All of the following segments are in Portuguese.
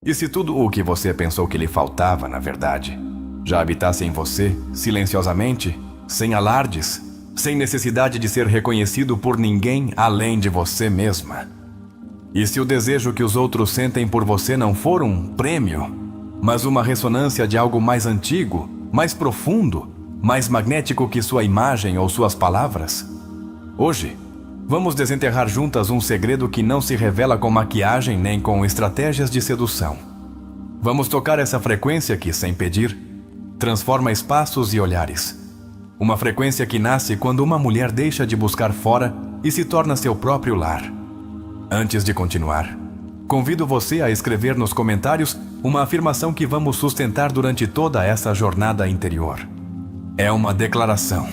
E se tudo o que você pensou que lhe faltava, na verdade, já habitasse em você, silenciosamente, sem alardes, sem necessidade de ser reconhecido por ninguém além de você mesma? E se o desejo que os outros sentem por você não for um prêmio, mas uma ressonância de algo mais antigo, mais profundo, mais magnético que sua imagem ou suas palavras? Hoje, vamos desenterrar juntas um segredo que não se revela com maquiagem nem com estratégias de sedução. Vamos tocar essa frequência que, sem pedir, transforma espaços e olhares. Uma frequência que nasce quando uma mulher deixa de buscar fora e se torna seu próprio lar. Antes de continuar, convido você a escrever nos comentários uma afirmação que vamos sustentar durante toda essa jornada interior. É uma declaração,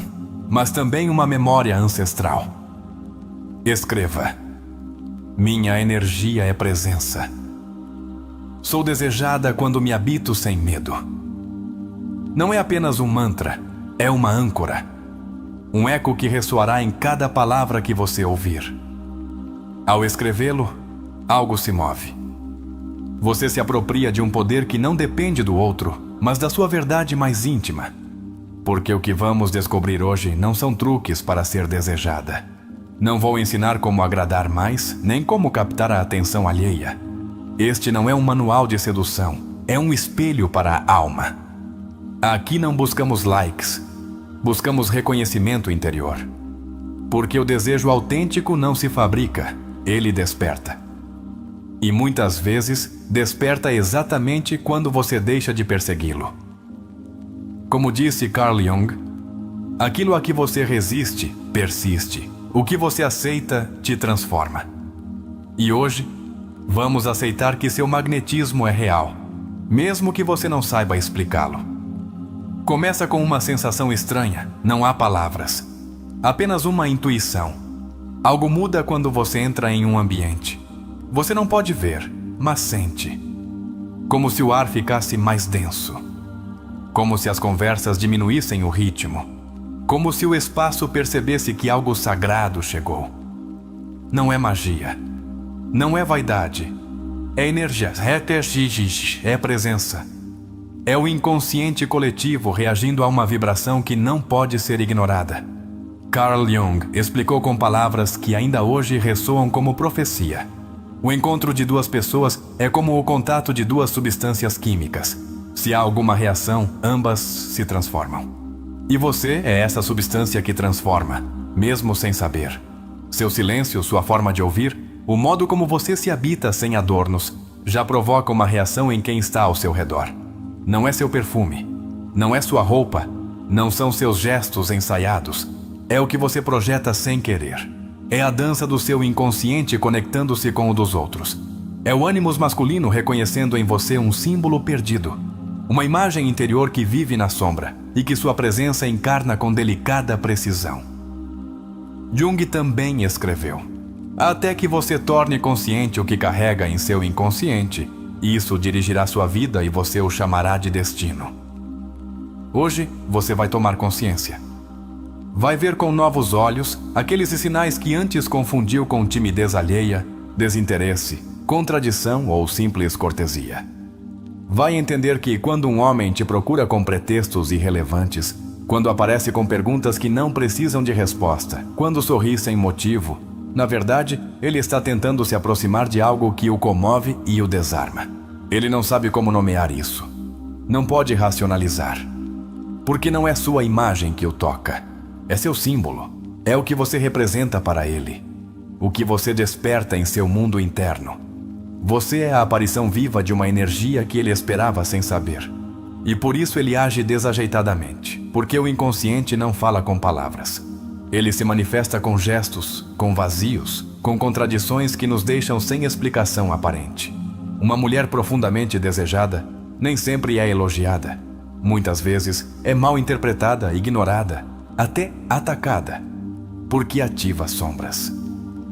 mas também uma memória ancestral. Escreva: minha energia é presença. Sou desejada quando me habito sem medo. Não é apenas um mantra, é uma âncora. Um eco que ressoará em cada palavra que você ouvir. Ao escrevê-lo, algo se move. Você se apropria de um poder que não depende do outro, mas da sua verdade mais íntima. Porque o que vamos descobrir hoje não são truques para ser desejada. Não vou ensinar como agradar mais, nem como captar a atenção alheia. Este não é um manual de sedução, é um espelho para a alma. Aqui não buscamos likes, buscamos reconhecimento interior. Porque o desejo autêntico não se fabrica, ele desperta. E muitas vezes, desperta exatamente quando você deixa de persegui-lo. Como disse Carl Jung, aquilo a que você resiste, persiste. O que você aceita, te transforma. E hoje, vamos aceitar que seu magnetismo é real, mesmo que você não saiba explicá-lo. Começa com uma sensação estranha, não há palavras. Apenas uma intuição. Algo muda quando você entra em um ambiente. Você não pode ver, mas sente. Como se o ar ficasse mais denso. Como se as conversas diminuíssem o ritmo. Como se o espaço percebesse que algo sagrado chegou. Não é magia. Não é vaidade. É energia. É presença. É o inconsciente coletivo reagindo a uma vibração que não pode ser ignorada. Carl Jung explicou com palavras que ainda hoje ressoam como profecia. O encontro de duas pessoas é como o contato de duas substâncias químicas. Se há alguma reação, ambas se transformam. E você é essa substância que transforma, mesmo sem saber. Seu silêncio, sua forma de ouvir, o modo como você se habita sem adornos, já provoca uma reação em quem está ao seu redor. Não é seu perfume, não é sua roupa, não são seus gestos ensaiados. É o que você projeta sem querer. É a dança do seu inconsciente conectando-se com o dos outros. É o ânimos masculino reconhecendo em você um símbolo perdido. Uma imagem interior que vive na sombra e que sua presença encarna com delicada precisão. Jung também escreveu: até que você torne consciente o que carrega em seu inconsciente, isso dirigirá sua vida e você o chamará de destino. Hoje, você vai tomar consciência. Vai ver com novos olhos aqueles sinais que antes confundiu com timidez alheia, desinteresse, contradição ou simples cortesia. Vai entender que quando um homem te procura com pretextos irrelevantes, quando aparece com perguntas que não precisam de resposta, quando sorri sem motivo, na verdade, ele está tentando se aproximar de algo que o comove e o desarma. Ele não sabe como nomear isso. Não pode racionalizar. Porque não é sua imagem que o toca. É seu símbolo. É o que você representa para ele. O que você desperta em seu mundo interno. Você é a aparição viva de uma energia que ele esperava sem saber. E por isso ele age desajeitadamente, porque o inconsciente não fala com palavras. Ele se manifesta com gestos, com vazios, com contradições que nos deixam sem explicação aparente. Uma mulher profundamente desejada nem sempre é elogiada. Muitas vezes é mal interpretada, ignorada, até atacada, porque ativa sombras.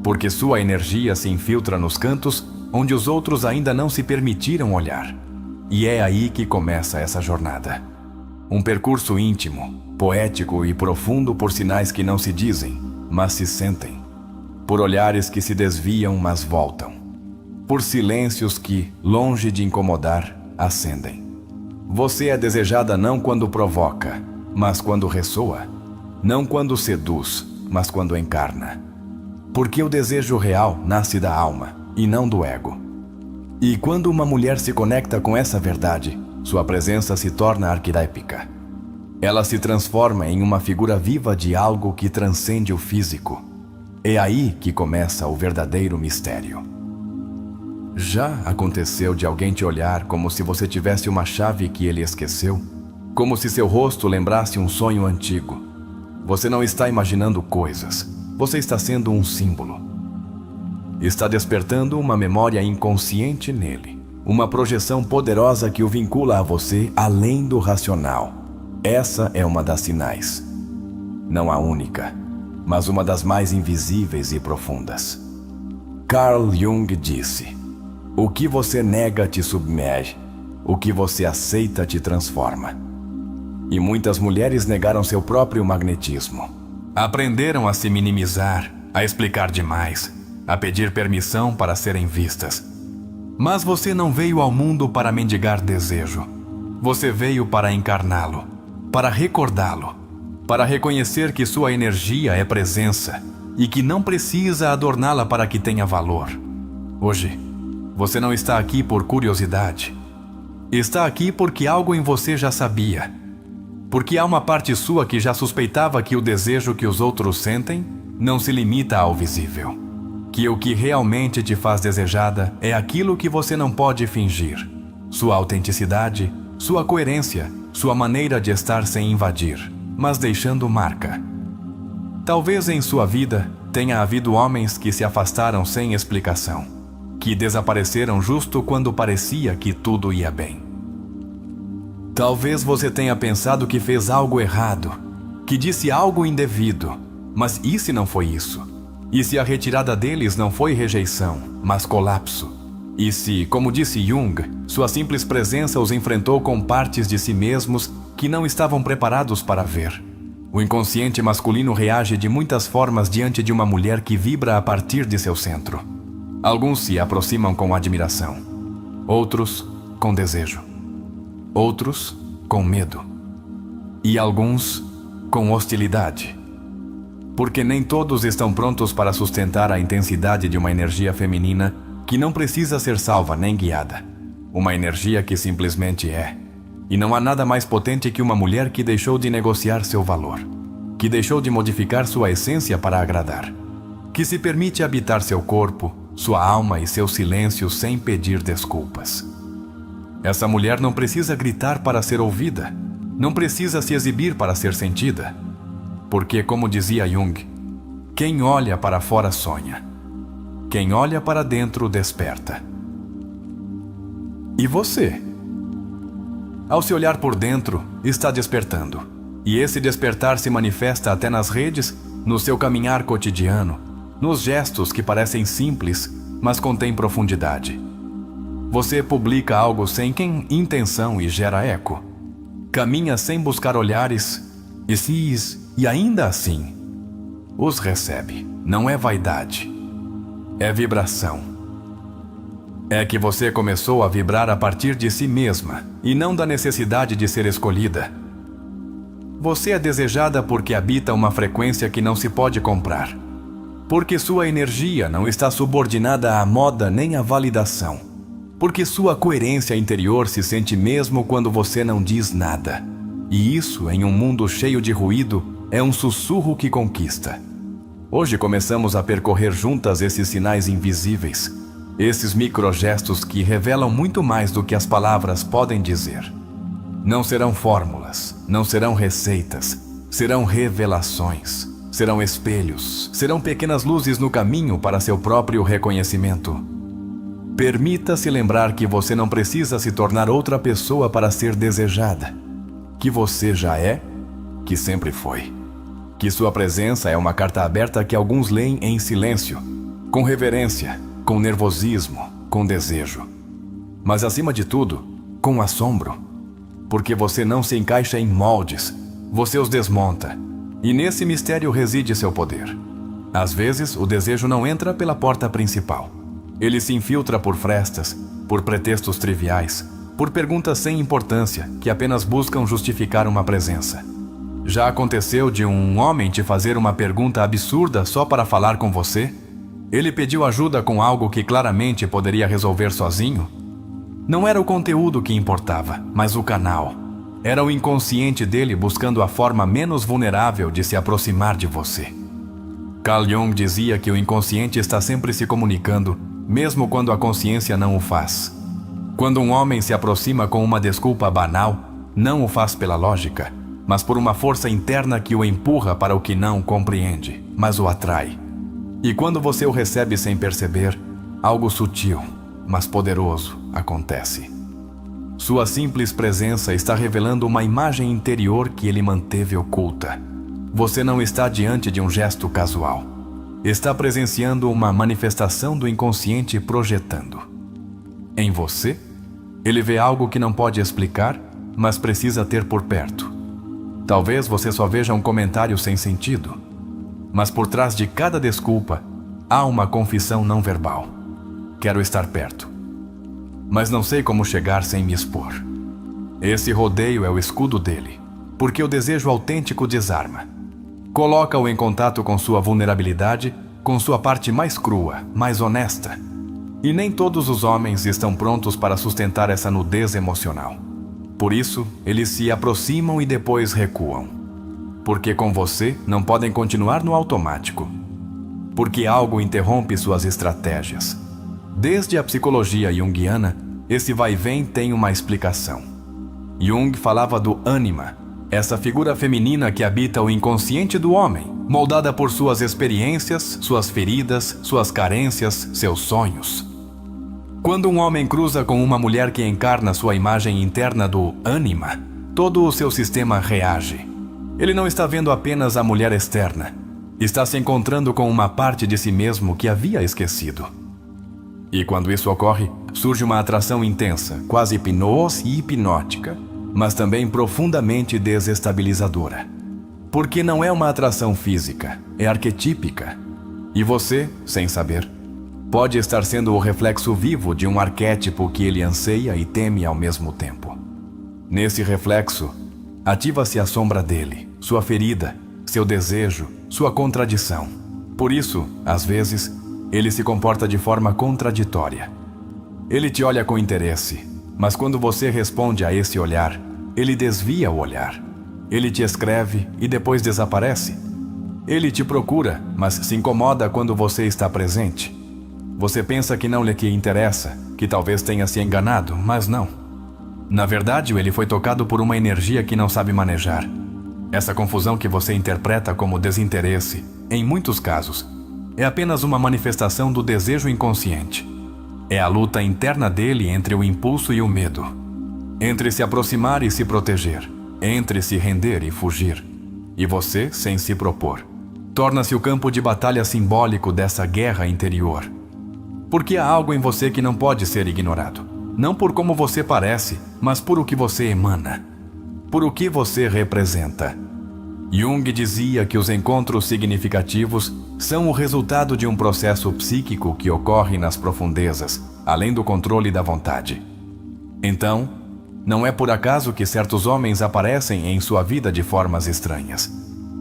Porque sua energia se infiltra nos cantos onde os outros ainda não se permitiram olhar. E é aí que começa essa jornada. Um percurso íntimo, poético e profundo por sinais que não se dizem, mas se sentem. Por olhares que se desviam, mas voltam. por silêncios que, longe de incomodar, acendem. Você é desejada não quando provoca, mas quando ressoa, não quando seduz, mas quando encarna. Porque o desejo real nasce da alma e não do ego. E quando uma mulher se conecta com essa verdade, sua presença se torna arquetípica. Ela se transforma em uma figura viva de algo que transcende o físico. É aí que começa o verdadeiro mistério. Já aconteceu de alguém te olhar como se você tivesse uma chave que ele esqueceu? Como se seu rosto lembrasse um sonho antigo? Você não está imaginando coisas, você está sendo um símbolo. Está despertando uma memória inconsciente nele, uma projeção poderosa que o vincula a você além do racional. Essa é uma das sinais. Não a única, mas uma das mais invisíveis e profundas. Carl Jung disse: o que você nega te submerge, o que você aceita te transforma. E muitas mulheres negaram seu próprio magnetismo. Aprenderam a se minimizar, a explicar demais, a pedir permissão para serem vistas. Mas você não veio ao mundo para mendigar desejo. Você veio para encarná-lo, para recordá-lo, para reconhecer que sua energia é presença e que não precisa adorná-la para que tenha valor. Hoje, você não está aqui por curiosidade. Está aqui porque algo em você já sabia. Porque há uma parte sua que já suspeitava que o desejo que os outros sentem não se limita ao visível. Que o que realmente te faz desejada é aquilo que você não pode fingir. Sua autenticidade, sua coerência, sua maneira de estar sem invadir, mas deixando marca. Talvez em sua vida tenha havido homens que se afastaram sem explicação, que desapareceram justo quando parecia que tudo ia bem. Talvez você tenha pensado que fez algo errado, que disse algo indevido, mas e se não foi isso? E se a retirada deles não foi rejeição, mas colapso? E se, como disse Jung, sua simples presença os enfrentou com partes de si mesmos que não estavam preparados para ver? O inconsciente masculino reage de muitas formas diante de uma mulher que vibra a partir de seu centro. Alguns se aproximam com admiração, outros com desejo, outros com medo e alguns com hostilidade. Porque nem todos estão prontos para sustentar a intensidade de uma energia feminina que não precisa ser salva nem guiada. Uma energia que simplesmente é. E não há nada mais potente que uma mulher que deixou de negociar seu valor, que deixou de modificar sua essência para agradar, que se permite habitar seu corpo, sua alma e seu silêncio sem pedir desculpas. Essa mulher não precisa gritar para ser ouvida, não precisa se exibir para ser sentida. Porque, como dizia Jung, quem olha para fora sonha, quem olha para dentro desperta. E você? Ao se olhar por dentro, está despertando. E esse despertar se manifesta até nas redes, no seu caminhar cotidiano, nos gestos que parecem simples, mas contêm profundidade. Você publica algo sem intenção e gera eco. Caminha sem buscar olhares, e ainda assim, os recebe. Não é vaidade, é vibração. É que você começou a vibrar a partir de si mesma e não da necessidade de ser escolhida. Você é desejada porque habita uma frequência que não se pode comprar. Porque sua energia não está subordinada à moda nem à validação. Porque sua coerência interior se sente mesmo quando você não diz nada. E isso, em um mundo cheio de ruído, é um sussurro que conquista. Hoje começamos a percorrer juntas esses sinais invisíveis, esses microgestos que revelam muito mais do que as palavras podem dizer. Não serão fórmulas, não serão receitas, serão revelações, serão espelhos, serão pequenas luzes no caminho para seu próprio reconhecimento. Permita-se lembrar que você não precisa se tornar outra pessoa para ser desejada, que você já é, que sempre foi. Que sua presença é uma carta aberta que alguns leem em silêncio, com reverência, com nervosismo, com desejo. Mas acima de tudo, com assombro. Porque você não se encaixa em moldes, você os desmonta. E nesse mistério reside seu poder. Às vezes, o desejo não entra pela porta principal. Ele se infiltra por frestas, por pretextos triviais, por perguntas sem importância que apenas buscam justificar uma presença. Já aconteceu de um homem te fazer uma pergunta absurda só para falar com você? Ele pediu ajuda com algo que claramente poderia resolver sozinho? Não era o conteúdo que importava, mas o canal. Era o inconsciente dele buscando a forma menos vulnerável de se aproximar de você. Carl Jung dizia que o inconsciente está sempre se comunicando, mesmo quando a consciência não o faz. Quando um homem se aproxima com uma desculpa banal, não o faz pela lógica, mas por uma força interna que o empurra para o que não compreende, mas o atrai. E quando você o recebe sem perceber, algo sutil, mas poderoso, acontece. Sua simples presença está revelando uma imagem interior que ele manteve oculta. Você não está diante de um gesto casual. Está presenciando uma manifestação do inconsciente projetando. Em você, ele vê algo que não pode explicar, mas precisa ter por perto. Talvez você só veja um comentário sem sentido, mas por trás de cada desculpa, há uma confissão não verbal. Quero estar perto, mas não sei como chegar sem me expor. Esse rodeio é o escudo dele, porque o desejo autêntico desarma. Coloca-o em contato com sua vulnerabilidade, com sua parte mais crua, mais honesta. E nem todos os homens estão prontos para sustentar essa nudez emocional. Por isso, eles se aproximam e depois recuam. Porque com você não podem continuar no automático. Porque algo interrompe suas estratégias. Desde a psicologia junguiana, esse vai-vem tem uma explicação. Jung falava do ânima, essa figura feminina que habita o inconsciente do homem, moldada por suas experiências, suas feridas, suas carências, seus sonhos. Quando um homem cruza com uma mulher que encarna sua imagem interna do ânima, todo o seu sistema reage. Ele não está vendo apenas a mulher externa, está se encontrando com uma parte de si mesmo que havia esquecido. E quando isso ocorre, surge uma atração intensa, quase hipnótica, mas também profundamente desestabilizadora. Porque não é uma atração física, é arquetípica. E você, sem saber, pode estar sendo o reflexo vivo de um arquétipo que ele anseia e teme ao mesmo tempo. Nesse reflexo, ativa-se a sombra dele, sua ferida, seu desejo, sua contradição. Por isso, às vezes, ele se comporta de forma contraditória. Ele te olha com interesse, mas quando você responde a esse olhar, ele desvia o olhar. Ele te escreve e depois desaparece. Ele te procura, mas se incomoda quando você está presente. Você pensa que não lhe interessa, que talvez tenha se enganado, mas não. Na verdade, ele foi tocado por uma energia que não sabe manejar. Essa confusão que você interpreta como desinteresse, em muitos casos, é apenas uma manifestação do desejo inconsciente. É a luta interna dele entre o impulso e o medo. Entre se aproximar e se proteger. Entre se render e fugir. E você, sem se propor, torna-se o campo de batalha simbólico dessa guerra interior. Porque há algo em você que não pode ser ignorado. Não por como você parece, mas por o que você emana. Por o que você representa. Jung dizia que os encontros significativos são o resultado de um processo psíquico que ocorre nas profundezas, além do controle da vontade. Então, não é por acaso que certos homens aparecem em sua vida de formas estranhas.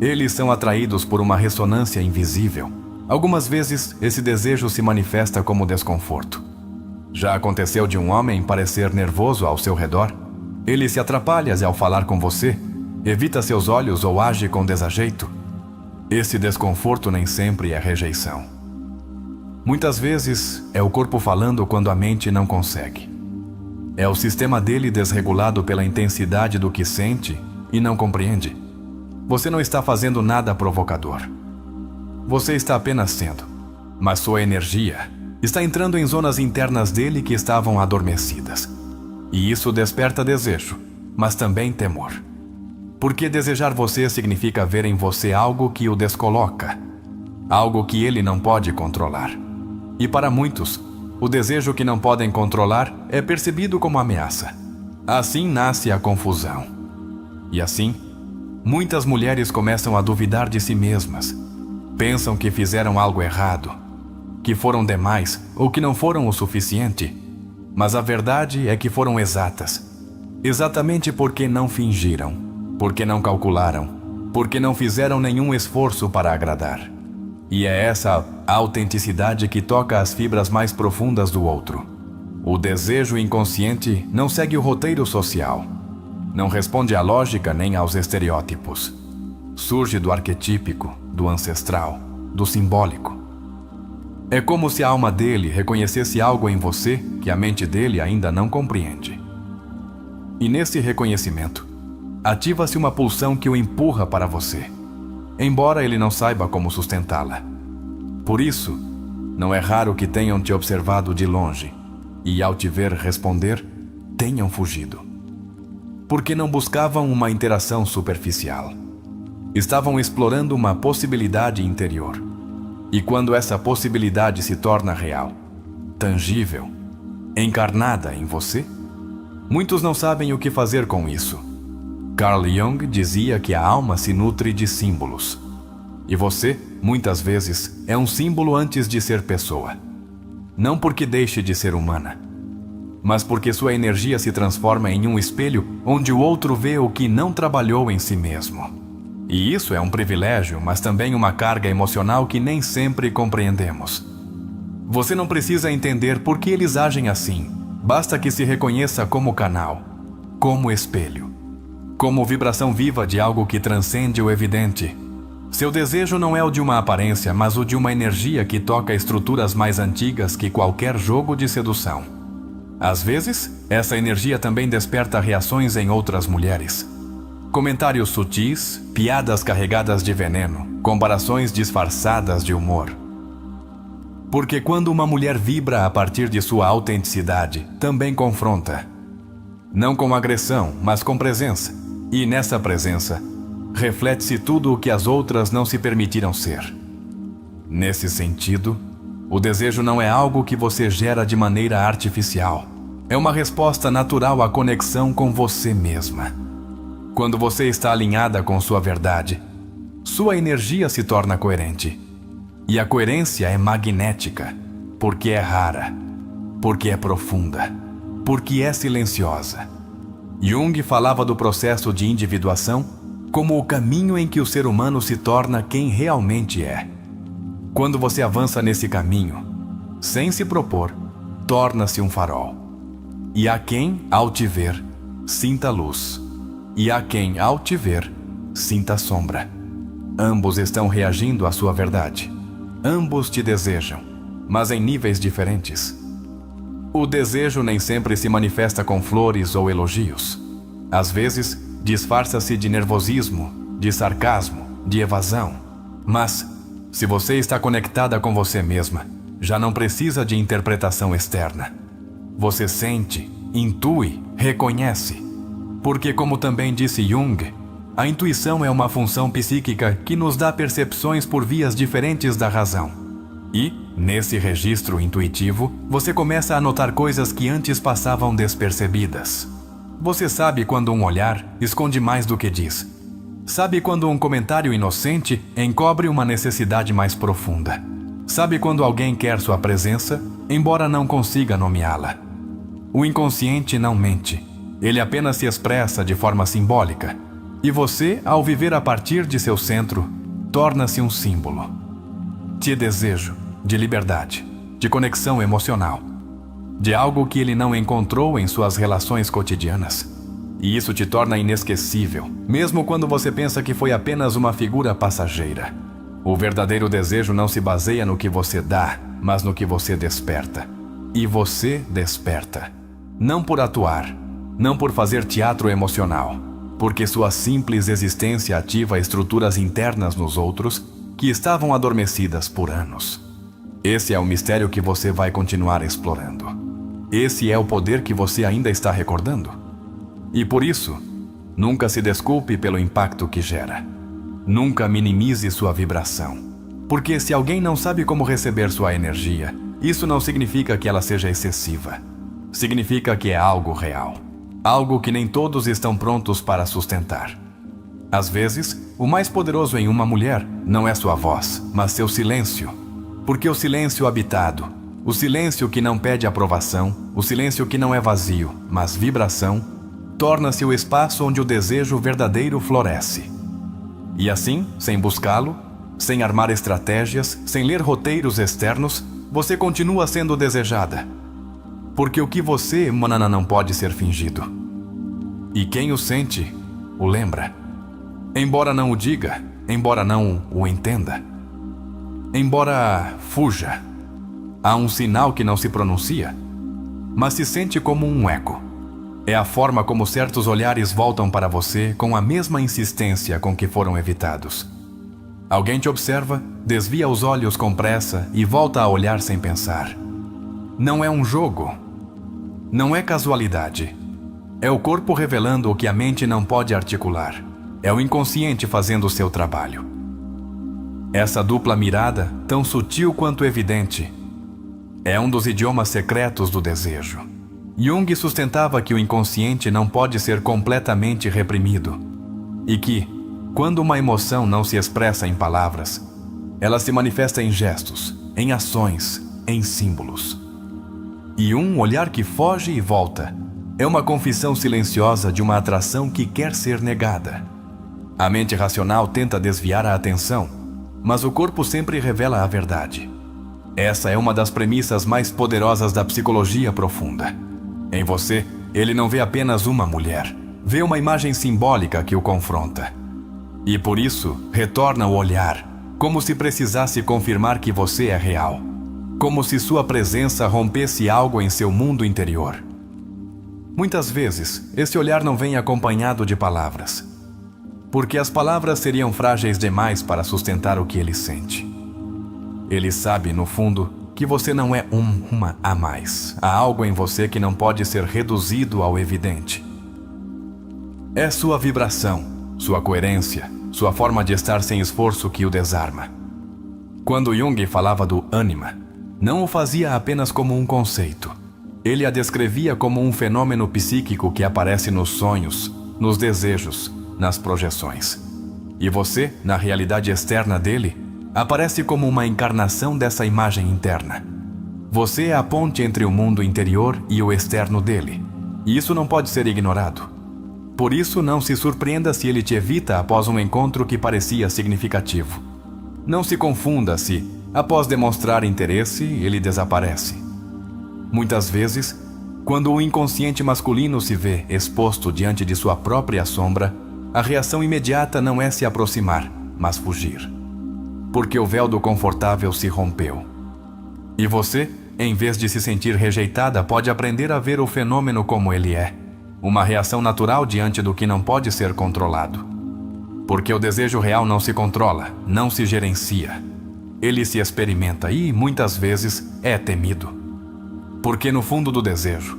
Eles são atraídos por uma ressonância invisível. Algumas vezes, esse desejo se manifesta como desconforto. Já aconteceu de um homem parecer nervoso ao seu redor? Ele se atrapalha ao falar com você, evita seus olhos ou age com desajeito? Esse desconforto nem sempre é rejeição. Muitas vezes, é o corpo falando quando a mente não consegue. É o sistema dele desregulado pela intensidade do que sente e não compreende. Você não está fazendo nada provocador. Você está apenas sendo, mas sua energia está entrando em zonas internas dele que estavam adormecidas. E isso desperta desejo, mas também temor. Porque desejar você significa ver em você algo que o descoloca, algo que ele não pode controlar. E para muitos, o desejo que não podem controlar é percebido como ameaça. Assim nasce a confusão. E assim, muitas mulheres começam a duvidar de si mesmas. Pensam que fizeram algo errado. que foram demais ou que não foram o suficiente, mas a verdade é que foram exatas. Exatamente porque não fingiram, porque não calcularam, porque não fizeram nenhum esforço para agradar. E é essa autenticidade que toca as fibras mais profundas do outro. O desejo inconsciente não segue o roteiro social. Não responde à lógica nem aos estereótipos. Surge do arquetípico, do ancestral, do simbólico. É como se a alma dele reconhecesse algo em você que a mente dele ainda não compreende. E nesse reconhecimento, ativa-se uma pulsão que o empurra para você, embora ele não saiba como sustentá-la. Por isso, não é raro que tenham te observado de longe e, ao te ver responder, tenham fugido. Porque não buscavam uma interação superficial. Estavam explorando uma possibilidade interior. E quando essa possibilidade se torna real, tangível, encarnada em você, muitos não sabem o que fazer com isso. Carl Jung dizia que a alma se nutre de símbolos. E você, muitas vezes, é um símbolo antes de ser pessoa. Não porque deixe de ser humana, mas porque sua energia se transforma em um espelho onde o outro vê o que não trabalhou em si mesmo. E isso é um privilégio, mas também uma carga emocional que nem sempre compreendemos. Você não precisa entender por que eles agem assim. Basta que se reconheça como canal, como espelho, como vibração viva de algo que transcende o evidente. Seu desejo não é o de uma aparência, mas o de uma energia que toca estruturas mais antigas que qualquer jogo de sedução. Às vezes, essa energia também desperta reações em outras mulheres. Comentários sutis, piadas carregadas de veneno, comparações disfarçadas de humor. Porque quando uma mulher vibra a partir de sua autenticidade, também confronta. Não com agressão, mas com presença. E nessa presença, reflete-se tudo o que as outras não se permitiram ser. Nesse sentido, o desejo não é algo que você gera de maneira artificial. É uma resposta natural à conexão com você mesma. Quando você está alinhada com sua verdade, sua energia se torna coerente. E a coerência é magnética, porque é rara, porque é profunda, porque é silenciosa. Jung falava do processo de individuação como o caminho em que o ser humano se torna quem realmente é. Quando você avança nesse caminho, sem se propor, torna-se um farol. E há quem, ao te ver, sinta luz. E há quem, ao te ver, sinta sombra. Ambos estão reagindo à sua verdade. Ambos te desejam, mas em níveis diferentes. O desejo nem sempre se manifesta com flores ou elogios. Às vezes, disfarça-se de nervosismo, de sarcasmo, de evasão. Mas, se você está conectada com você mesma, já não precisa de interpretação externa. Você sente, intui, reconhece. Porque, como também disse Jung, a intuição é uma função psíquica que nos dá percepções por vias diferentes da razão. E, nesse registro intuitivo, você começa a notar coisas que antes passavam despercebidas. Você sabe quando um olhar esconde mais do que diz. Sabe quando um comentário inocente encobre uma necessidade mais profunda. Sabe quando alguém quer sua presença, embora não consiga nomeá-la. O inconsciente não mente. Ele apenas se expressa de forma simbólica. E você, ao viver a partir de seu centro, torna-se um símbolo. Te desejo, de liberdade, de conexão emocional, de algo que ele não encontrou em suas relações cotidianas. E isso te torna inesquecível, mesmo quando você pensa que foi apenas uma figura passageira. O verdadeiro desejo não se baseia no que você dá, mas no que você desperta. E você desperta. Não por atuar, não por fazer teatro emocional, porque sua simples existência ativa estruturas internas nos outros que estavam adormecidas por anos. Esse é o mistério que você vai continuar explorando. Esse é o poder que você ainda está recordando. E por isso, nunca se desculpe pelo impacto que gera. Nunca minimize sua vibração. Porque se alguém não sabe como receber sua energia, isso não significa que ela seja excessiva. Significa que é algo real. Algo que nem todos estão prontos para sustentar. Às vezes, o mais poderoso em uma mulher não é sua voz, mas seu silêncio. Porque o silêncio habitado, o silêncio que não pede aprovação, o silêncio que não é vazio, mas vibração, torna-se o espaço onde o desejo verdadeiro floresce. E assim, sem buscá-lo, sem armar estratégias, sem ler roteiros externos, você continua sendo desejada. Porque o que você emana não pode ser fingido. E quem o sente, o lembra. Embora não o diga, embora não o entenda, embora fuja, há um sinal que não se pronuncia, mas se sente como um eco. É a forma como certos olhares voltam para você com a mesma insistência com que foram evitados. Alguém te observa, desvia os olhos com pressa e volta a olhar sem pensar. Não é um jogo. Não é casualidade. É o corpo revelando o que a mente não pode articular. É o inconsciente fazendo o seu trabalho. Essa dupla mirada, tão sutil quanto evidente, é um dos idiomas secretos do desejo. Jung sustentava que o inconsciente não pode ser completamente reprimido e que, quando uma emoção não se expressa em palavras, ela se manifesta em gestos, em ações, em símbolos. E um olhar que foge e volta é uma confissão silenciosa de uma atração que quer ser negada. A mente racional tenta desviar a atenção, mas o corpo sempre revela a verdade. Essa é uma das premissas mais poderosas da psicologia profunda. Em você, ele não vê apenas uma mulher, vê uma imagem simbólica que o confronta. E por isso, retorna o olhar, como se precisasse confirmar que você é real. Como se sua presença rompesse algo em seu mundo interior. Muitas vezes, esse olhar não vem acompanhado de palavras, porque as palavras seriam frágeis demais para sustentar o que ele sente. Ele sabe, no fundo, que você não é uma a mais. Há algo em você que não pode ser reduzido ao evidente. É sua vibração, sua coerência, sua forma de estar sem esforço que o desarma. Quando Jung falava do ânima, não o fazia apenas como um conceito. Ele a descrevia como um fenômeno psíquico que aparece nos sonhos, nos desejos, nas projeções. E você, na realidade externa dele, aparece como uma encarnação dessa imagem interna. Você é a ponte entre o mundo interior e o externo dele. E isso não pode ser ignorado. Por isso, não se surpreenda se ele te evita após um encontro que parecia significativo. Não se confunda se, após demonstrar interesse, ele desaparece. Muitas vezes, quando o inconsciente masculino se vê exposto diante de sua própria sombra, a reação imediata não é se aproximar, mas fugir. Porque o véu do confortável se rompeu. E você, em vez de se sentir rejeitada, pode aprender a ver o fenômeno como ele é. Uma reação natural diante do que não pode ser controlado. Porque o desejo real não se controla, não se gerencia. Ele se experimenta e, muitas vezes, é temido. Porque no fundo do desejo,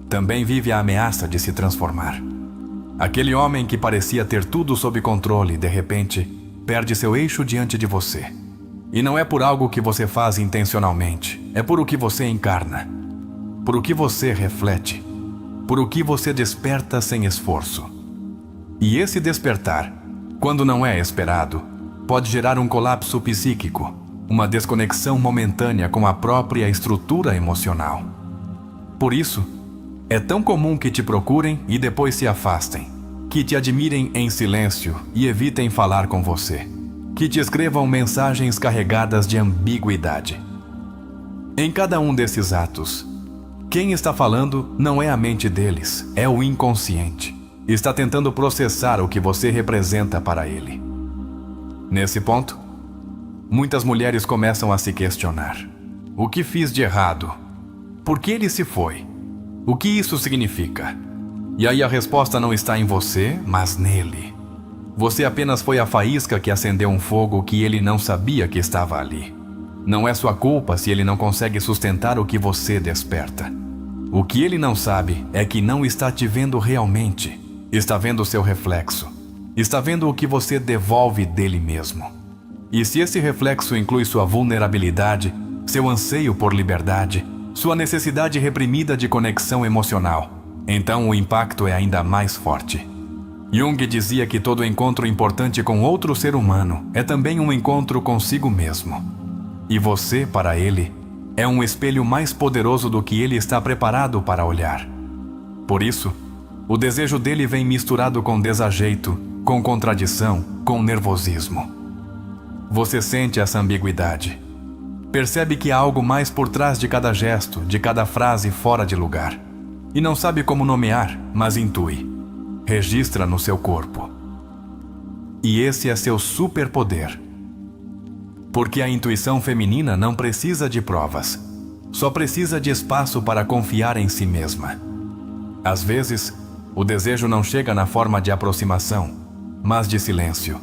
também vive a ameaça de se transformar. Aquele homem que parecia ter tudo sob controle, de repente, perde seu eixo diante de você. E não é por algo que você faz intencionalmente, é por o que você encarna, por o que você reflete, por o que você desperta sem esforço. E esse despertar, quando não é esperado, pode gerar um colapso psíquico, uma desconexão momentânea com a própria estrutura emocional. Por isso, é tão comum que te procurem e depois se afastem, que te admirem em silêncio e evitem falar com você, que te escrevam mensagens carregadas de ambiguidade. Em cada um desses atos, quem está falando não é a mente deles, é o inconsciente. Está tentando processar o que você representa para ele. Nesse ponto, muitas mulheres começam a se questionar. O que fiz de errado? Por que ele se foi? O que isso significa? E aí a resposta não está em você, mas nele. Você apenas foi a faísca que acendeu um fogo que ele não sabia que estava ali. Não é sua culpa se ele não consegue sustentar o que você desperta. O que ele não sabe é que não está te vendo realmente. Está vendo o seu reflexo. Está vendo o que você devolve dele mesmo. E se esse reflexo inclui sua vulnerabilidade, seu anseio por liberdade, sua necessidade reprimida de conexão emocional, então o impacto é ainda mais forte. Jung dizia que todo encontro importante com outro ser humano é também um encontro consigo mesmo. E você, para ele, é um espelho mais poderoso do que ele está preparado para olhar. Por isso, o desejo dele vem misturado com desajeito, com contradição, com nervosismo. Você sente essa ambiguidade. Percebe que há algo mais por trás de cada gesto, de cada frase fora de lugar. E não sabe como nomear, mas intui. Registra no seu corpo. E esse é seu superpoder. Porque a intuição feminina não precisa de provas. Só precisa de espaço para confiar em si mesma. Às vezes, o desejo não chega na forma de aproximação, mas de silêncio.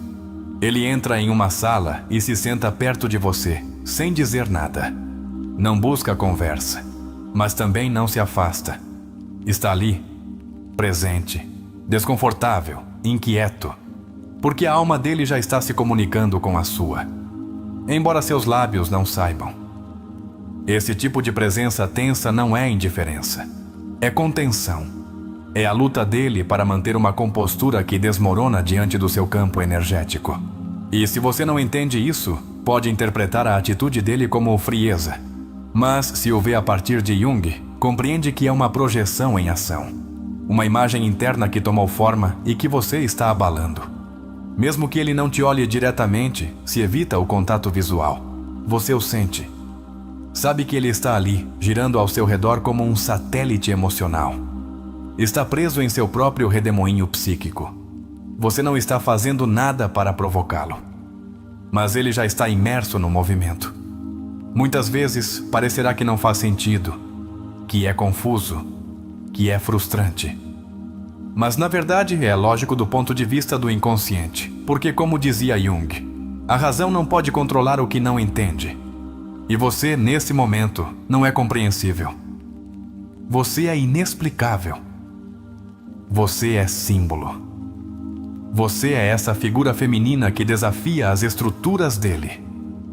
Ele entra em uma sala e se senta perto de você, sem dizer nada. Não busca conversa, mas também não se afasta. Está ali, presente, desconfortável, inquieto, porque a alma dele já está se comunicando com a sua, embora seus lábios não saibam. Esse tipo de presença tensa não é indiferença, é contenção. É a luta dele para manter uma compostura que desmorona diante do seu campo energético. E se você não entende isso, pode interpretar a atitude dele como frieza. Mas, se o vê a partir de Jung, compreende que é uma projeção em ação. Uma imagem interna que tomou forma e que você está abalando. Mesmo que ele não te olhe diretamente, se evita o contato visual. Você o sente. Sabe que ele está ali, girando ao seu redor como um satélite emocional. Está preso em seu próprio redemoinho psíquico. Você não está fazendo nada para provocá-lo. Mas ele já está imerso no movimento. Muitas vezes parecerá que não faz sentido, que é confuso, que é frustrante. Mas na verdade é lógico do ponto de vista do inconsciente, porque como dizia Jung, a razão não pode controlar o que não entende. E você, nesse momento, não é compreensível. Você é inexplicável. Você é símbolo. Você é essa figura feminina que desafia as estruturas dele,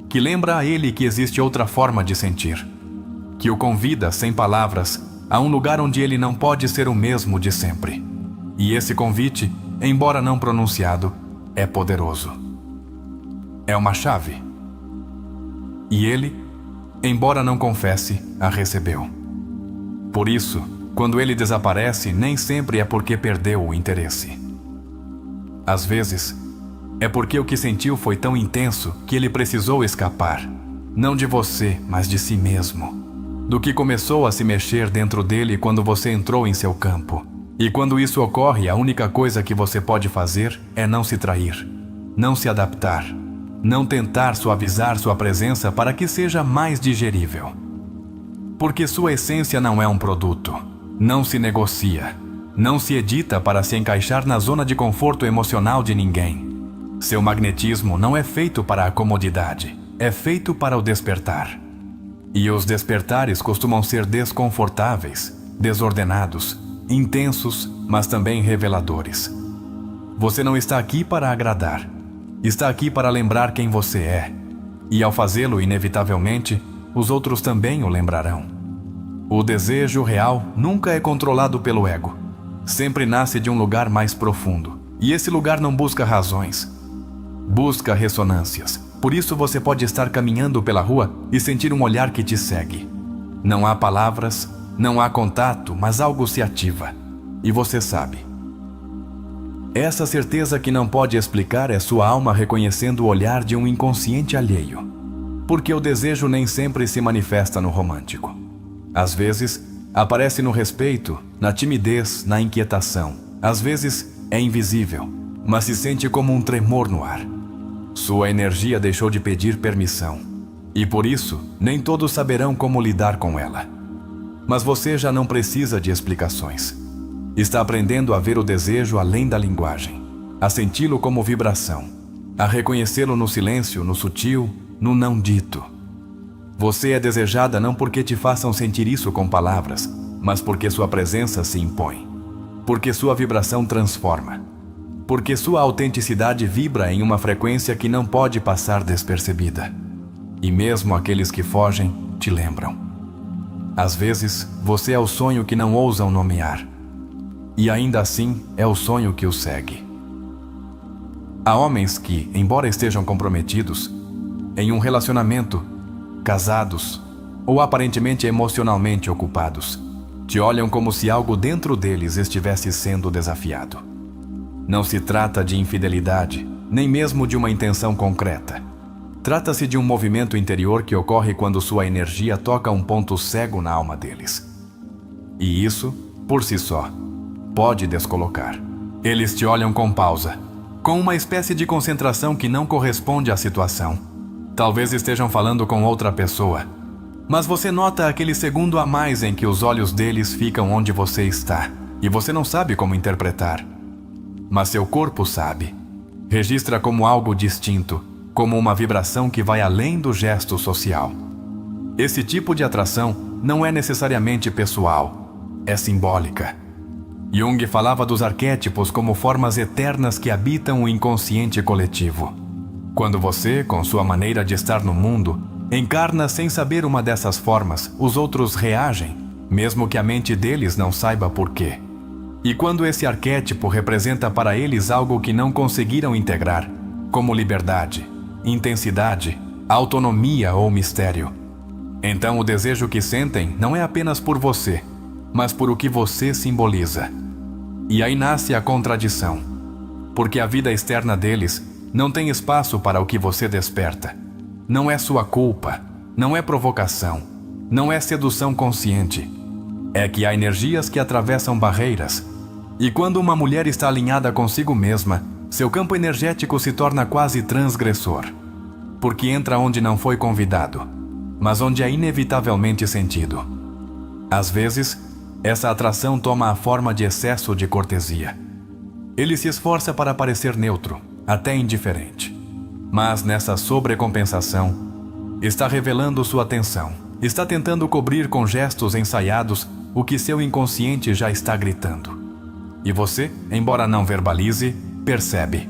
que lembra a ele que existe outra forma de sentir, que o convida, sem palavras, a um lugar onde ele não pode ser o mesmo de sempre. E esse convite, embora não pronunciado, é poderoso. É uma chave. E ele, embora não confesse, a recebeu. Por isso, quando ele desaparece, nem sempre é porque perdeu o interesse. Às vezes, é porque o que sentiu foi tão intenso que ele precisou escapar, não de você, mas de si mesmo. Do que começou a se mexer dentro dele quando você entrou em seu campo. E quando isso ocorre, a única coisa que você pode fazer é não se trair, não se adaptar, não tentar suavizar sua presença para que seja mais digerível. Porque sua essência não é um produto, não se negocia, não se edita para se encaixar na zona de conforto emocional de ninguém. Seu magnetismo não é feito para a comodidade, é feito para o despertar. E os despertares costumam ser desconfortáveis, desordenados, intensos, mas também reveladores. Você não está aqui para agradar. Está aqui para lembrar quem você é. E ao fazê-lo, inevitavelmente, os outros também o lembrarão. O desejo real nunca é controlado pelo ego. Sempre nasce de um lugar mais profundo. E esse lugar não busca razões. Busca ressonâncias. Por isso você pode estar caminhando pela rua e sentir um olhar que te segue. Não há palavras, não há contato, mas algo se ativa. E você sabe. Essa certeza que não pode explicar é sua alma reconhecendo o olhar de um inconsciente alheio. Porque o desejo nem sempre se manifesta no romântico. Às vezes, aparece no respeito, na timidez, na inquietação. Às vezes, é invisível, mas se sente como um tremor no ar. Sua energia deixou de pedir permissão. E por isso, nem todos saberão como lidar com ela. Mas você já não precisa de explicações. Está aprendendo a ver o desejo além da linguagem, a senti-lo como vibração, a reconhecê-lo no silêncio, no sutil, no não dito. Você é desejada não porque te façam sentir isso com palavras, mas porque sua presença se impõe, porque sua vibração transforma, porque sua autenticidade vibra em uma frequência que não pode passar despercebida. E mesmo aqueles que fogem te lembram. Às vezes, você é o sonho que não ousam nomear. E ainda assim, é o sonho que o segue. Há homens que, embora estejam comprometidos, em um relacionamento, casados ou aparentemente emocionalmente ocupados. Te olham como se algo dentro deles estivesse sendo desafiado. Não se trata de infidelidade, nem mesmo de uma intenção concreta. Trata-se de um movimento interior que ocorre quando sua energia toca um ponto cego na alma deles. E isso, por si só, pode descolocar. Eles te olham com pausa, com uma espécie de concentração que não corresponde à situação. Talvez estejam falando com outra pessoa, mas você nota aquele segundo a mais em que os olhos deles ficam onde você está, e você não sabe como interpretar. Mas seu corpo sabe. Registra como algo distinto, como uma vibração que vai além do gesto social. Esse tipo de atração não é necessariamente pessoal, é simbólica. Jung falava dos arquétipos como formas eternas que habitam o inconsciente coletivo. Quando você, com sua maneira de estar no mundo, encarna sem saber uma dessas formas, os outros reagem, mesmo que a mente deles não saiba por quê. E quando esse arquétipo representa para eles algo que não conseguiram integrar, como liberdade, intensidade, autonomia ou mistério, então o desejo que sentem não é apenas por você, mas por o que você simboliza. E aí nasce a contradição, porque a vida externa deles não tem espaço para o que você desperta. Não é sua culpa, não é provocação, não é sedução consciente. É que há energias que atravessam barreiras, e quando uma mulher está alinhada consigo mesma, seu campo energético se torna quase transgressor, porque entra onde não foi convidado, mas onde é inevitavelmente sentido. Às vezes, essa atração toma a forma de excesso de cortesia. Ele se esforça para parecer neutro, até indiferente. Mas nessa sobrecompensação, está revelando sua atenção, está tentando cobrir com gestos ensaiados o que seu inconsciente já está gritando. E você, embora não verbalize, percebe.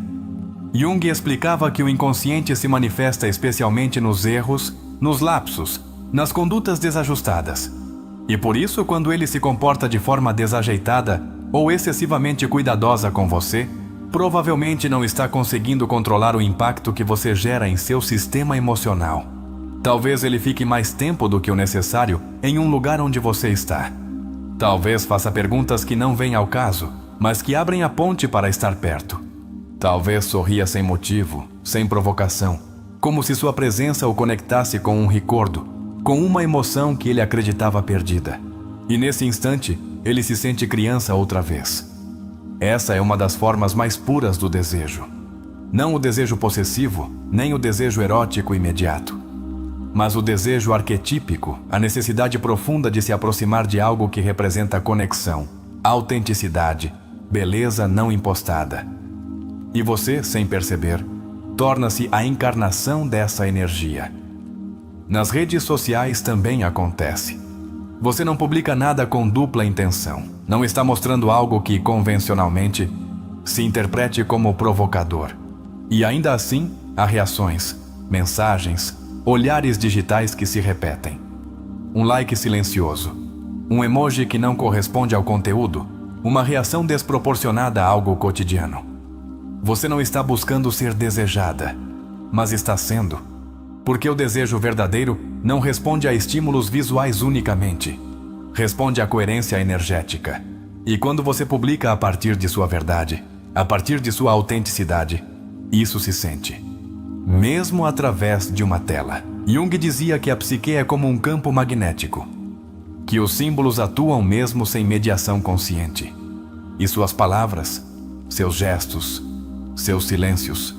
Jung explicava que o inconsciente se manifesta especialmente nos erros, nos lapsos, nas condutas desajustadas. E por isso, quando ele se comporta de forma desajeitada ou excessivamente cuidadosa com você, provavelmente não está conseguindo controlar o impacto que você gera em seu sistema emocional. Talvez ele fique mais tempo do que o necessário em um lugar onde você está. Talvez faça perguntas que não vêm ao caso, mas que abrem a ponte para estar perto. Talvez sorria sem motivo, sem provocação, como se sua presença o conectasse com um recordo, com uma emoção que ele acreditava perdida. E nesse instante, ele se sente criança outra vez. Essa é uma das formas mais puras do desejo. Não o desejo possessivo, nem o desejo erótico imediato, mas o desejo arquetípico, a necessidade profunda de se aproximar de algo que representa conexão, autenticidade, beleza não impostada. E você, sem perceber, torna-se a encarnação dessa energia. Nas redes sociais também acontece. Você não publica nada com dupla intenção. Não está mostrando algo que, convencionalmente, se interprete como provocador. E ainda assim, há reações, mensagens, olhares digitais que se repetem. Um like silencioso, um emoji que não corresponde ao conteúdo, uma reação desproporcionada a algo cotidiano. Você não está buscando ser desejada, mas está sendo. Porque o desejo verdadeiro não responde a estímulos visuais unicamente. Responde à coerência energética. E quando você publica a partir de sua verdade, a partir de sua autenticidade, isso se sente. Mesmo através de uma tela. Jung dizia que a psique é como um campo magnético, que os símbolos atuam mesmo sem mediação consciente. E suas palavras, seus gestos, seus silêncios,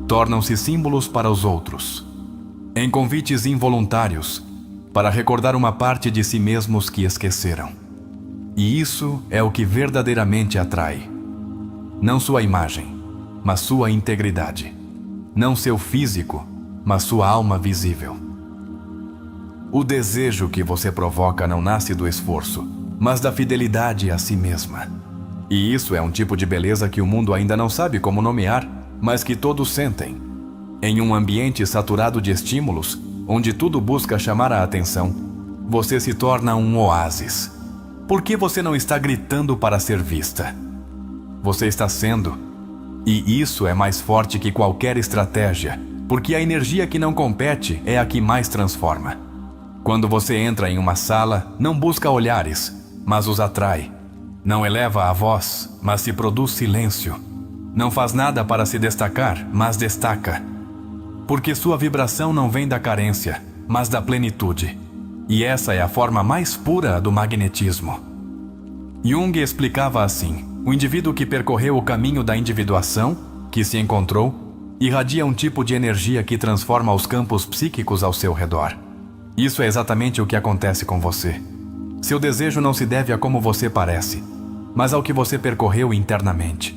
tornam-se símbolos para os outros. Em convites involuntários, para recordar uma parte de si mesmos que esqueceram. E isso é o que verdadeiramente atrai. Não sua imagem, mas sua integridade. Não seu físico, mas sua alma visível. O desejo que você provoca não nasce do esforço, mas da fidelidade a si mesma. E isso é um tipo de beleza que o mundo ainda não sabe como nomear, mas que todos sentem. Em um ambiente saturado de estímulos, onde tudo busca chamar a atenção, você se torna um oásis. Por que você não está gritando para ser vista? Você está sendo. E isso é mais forte que qualquer estratégia, Porque a energia que não compete é a que mais transforma. Quando você entra em uma sala, não busca olhares, mas os atrai. Não eleva a voz, mas se produz silêncio. Não faz nada para se destacar, mas destaca. Porque sua vibração não vem da carência, mas da plenitude. E essa é a forma mais pura do magnetismo. Jung explicava assim: o indivíduo que percorreu o caminho da individuação, que se encontrou, irradia um tipo de energia que transforma os campos psíquicos ao seu redor. Isso é exatamente o que acontece com você. Seu desejo não se deve a como você parece, mas ao que você percorreu internamente.